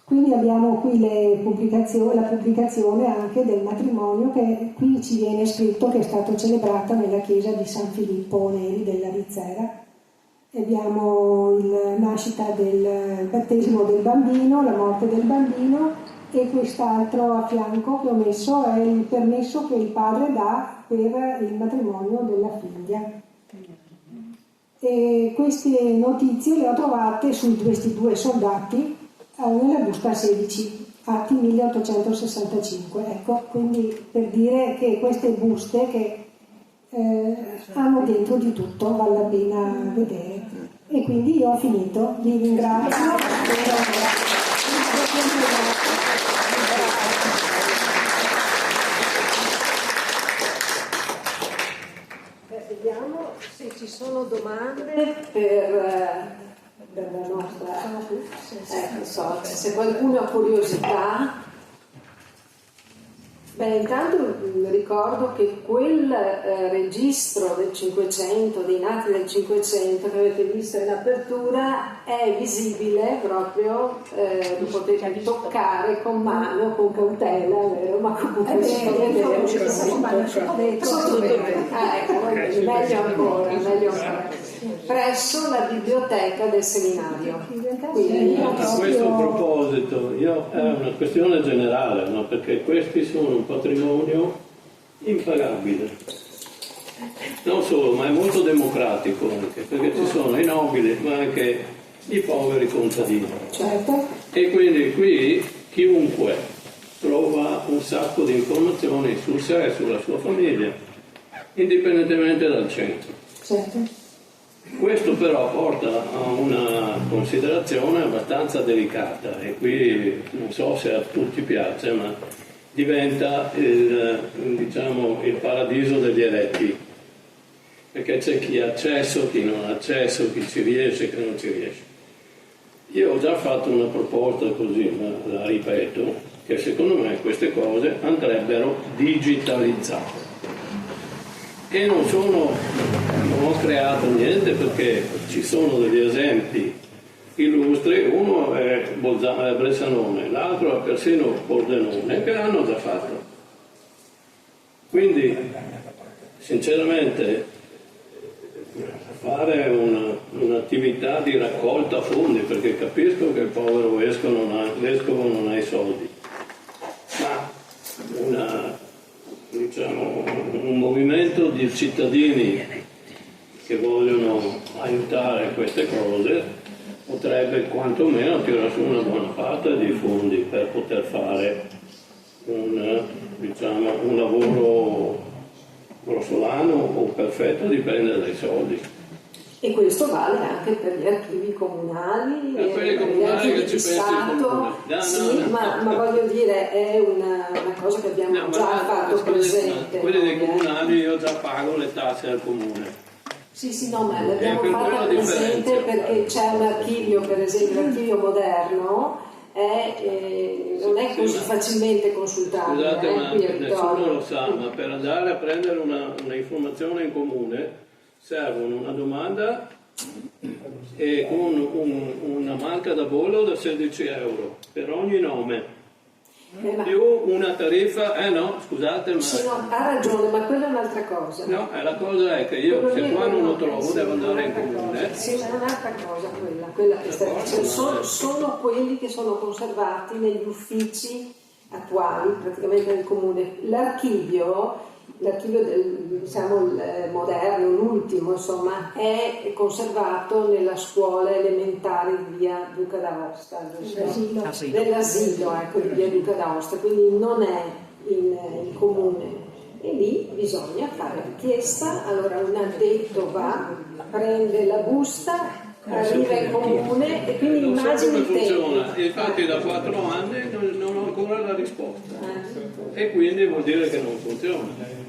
Quindi abbiamo qui la pubblicazione anche del matrimonio, che qui ci viene scritto che è stato celebrato nella chiesa di San Filippo Neri della Rizzera. Abbiamo la nascita del battesimo del bambino, la morte del bambino, e quest'altro a fianco che ho messo è il permesso che il padre dà per il matrimonio della figlia. E queste notizie le ho trovate su questi due soldati nella busta 16, atti 1865. Ecco, quindi per dire che queste buste che hanno dentro di tutto, vale la pena vedere. E quindi io ho finito, vi ringrazio. Vediamo se ci sono domande per la nostra... se qualcuno ha curiosità. Beh, intanto ricordo che quel registro del 500, dei nati del 500 che avete visto in apertura è visibile proprio, lo potete toccare con mano, con cautela, vero? Ma comunque si può vedere. Meglio ancora. Presso la biblioteca del seminario. A questo proposito, è una questione generale, no? Perché questi sono un patrimonio impagabile. Non solo, ma è molto democratico anche, perché ci sono i nobili, ma anche i poveri contadini. Certo. E quindi qui chiunque trova un sacco di informazioni su sé e sulla sua famiglia, indipendentemente dal centro. Certo. Questo però porta a una considerazione abbastanza delicata, e qui non so se a tutti piace, ma diventa il paradiso degli eletti, perché c'è chi ha accesso, chi non ha accesso, chi ci riesce, chi non ci riesce. Io ho già fatto una proposta così, ma la ripeto, che secondo me queste cose andrebbero digitalizzate. E non ho creato niente, perché ci sono degli esempi illustri, uno è Bressanone, l'altro è persino Pordenone, che l'hanno già fatto. Quindi, sinceramente, fare un'attività di raccolta fondi, perché capisco che il povero vescovo non ha i soldi, ma un movimento di cittadini che vogliono aiutare queste cose potrebbe quantomeno tirare su una buona parte dei fondi per poter fare un lavoro grossolano o perfetto, dipende dai soldi. E questo vale anche per gli archivi comunali, quelli comunali che ci pensi ma voglio dire, è una cosa che abbiamo già fatto presente. Quelli dei comunali io già pago le tasse al comune. Sì, no, ma l'abbiamo fatta presente perché c'è un archivio, per esempio l'archivio moderno, non è così facilmente consultabile. Scusate, ma nessuno lo sa, ma per andare a prendere una informazione in comune servono una domanda e una marca da bollo da 16 euro per ogni nome. Più una tariffa, scusate, ma... Sì, no, ha ragione, ma quella è un'altra cosa. No, la cosa è che io se qua non lo trovo devo andare in comune. Sì, ma è un'altra cosa quella che stai dicendo. Sono quelli che sono conservati negli uffici attuali, praticamente nel comune. L'archivio il moderno, l'ultimo, insomma, è conservato nella scuola elementare di via Duca d'Aosta, nell'asilo di via Duca d'Aosta, quindi non è in comune. E lì bisogna fare richiesta, allora un addetto va, prende la busta, arriva in comune e quindi immagini il tempo. Infatti da 4 anni non ho ancora la risposta e quindi vuol dire che non funziona.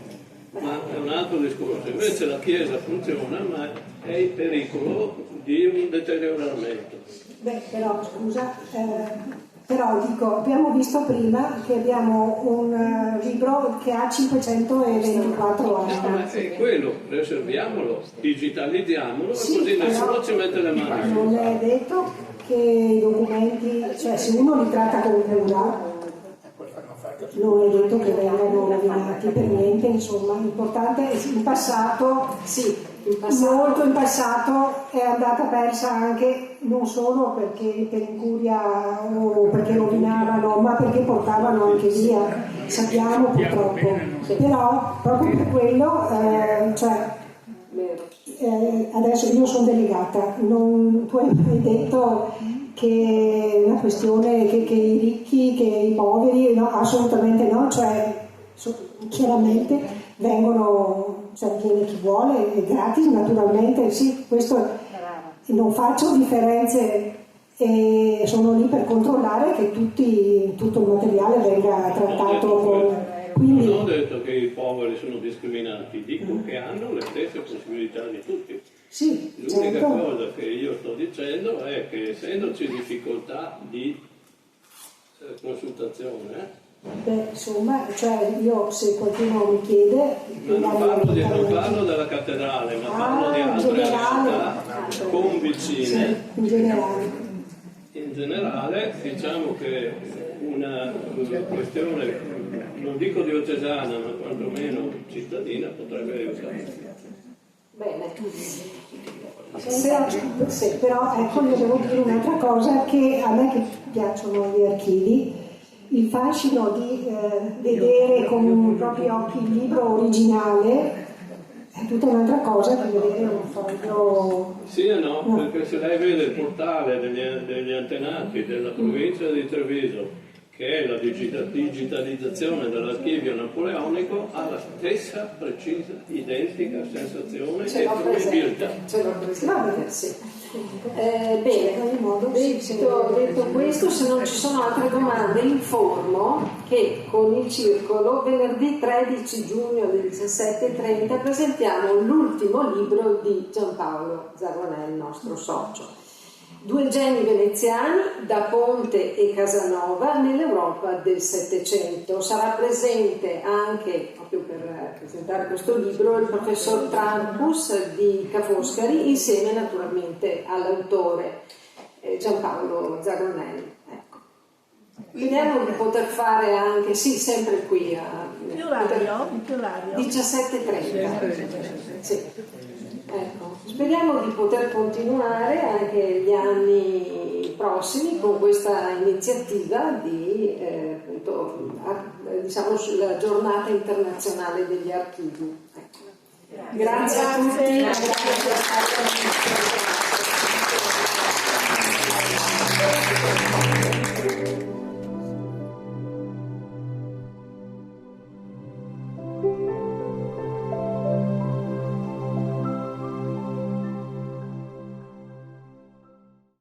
Ma è un altro discorso. Invece la Chiesa funziona, ma è in pericolo di un deterioramento. Però scusa, dico, abbiamo visto prima che abbiamo un libro che ha 524 anni. Ma è quello, preserviamolo, digitalizziamolo, sì, così nessuno ci mette le mani. Non è detto che i documenti, cioè se uno li tratta con cura, non è detto che vengano rovinati per niente, insomma, l'importante è in passato, molto in passato è andata persa anche non solo perché per incuria o perché rovinavano, ma perché portavano anche via, sappiamo purtroppo, però proprio per quello, adesso io sono delegata, tu hai detto che è una questione che i ricchi, che i poveri, no, assolutamente no, cioè chiaramente vengono, viene chi vuole, è gratis naturalmente, sì, questo non faccio differenze e sono lì per controllare che tutto il materiale venga trattato con... Quindi... Non ho detto che i poveri sono discriminati, dico che hanno le stesse possibilità di tutti. Sì, l'unica cosa che io sto dicendo è che essendoci difficoltà di consultazione, insomma, io se qualcuno mi chiede, non parlo della cattedrale, ma parlo di altre realtà convicine. In generale diciamo che una questione, non dico diocesana, ma quantomeno cittadina, potrebbe aiutare. Bene. Però ecco, io devo dire un'altra cosa, che a me che piacciono gli archivi, il fascino di vedere con i propri occhi il libro originale è tutta un'altra cosa che vedere un foglio. Sì e no, perché se lei vede il portale degli antenati della provincia di Treviso, che è la digitalizzazione dell'archivio napoleonico, ha la stessa precisa, identica sensazione e fruibilità. Ce l'ho presente, sì. Bene, detto questo, se non ci sono altre domande, informo che con il circolo venerdì 13 giugno alle 17:30 presentiamo l'ultimo libro di Giampaolo Zagonè, il nostro socio. 2 geni veneziani, Da Ponte e Casanova nell'Europa del Settecento. Sarà presente anche, proprio per presentare questo libro, il professor Trampus di Ca' Foscari, insieme naturalmente all'autore. Giampaolo Zagonelli. Ecco. Speriamo di poter fare anche, sì, sempre qui a In che orario? 17:30. Sì. Ecco. Speriamo di poter continuare anche gli anni prossimi con questa iniziativa di appunto, diciamo sulla giornata internazionale degli archivi. Ecco. Grazie a tutti. Grazie.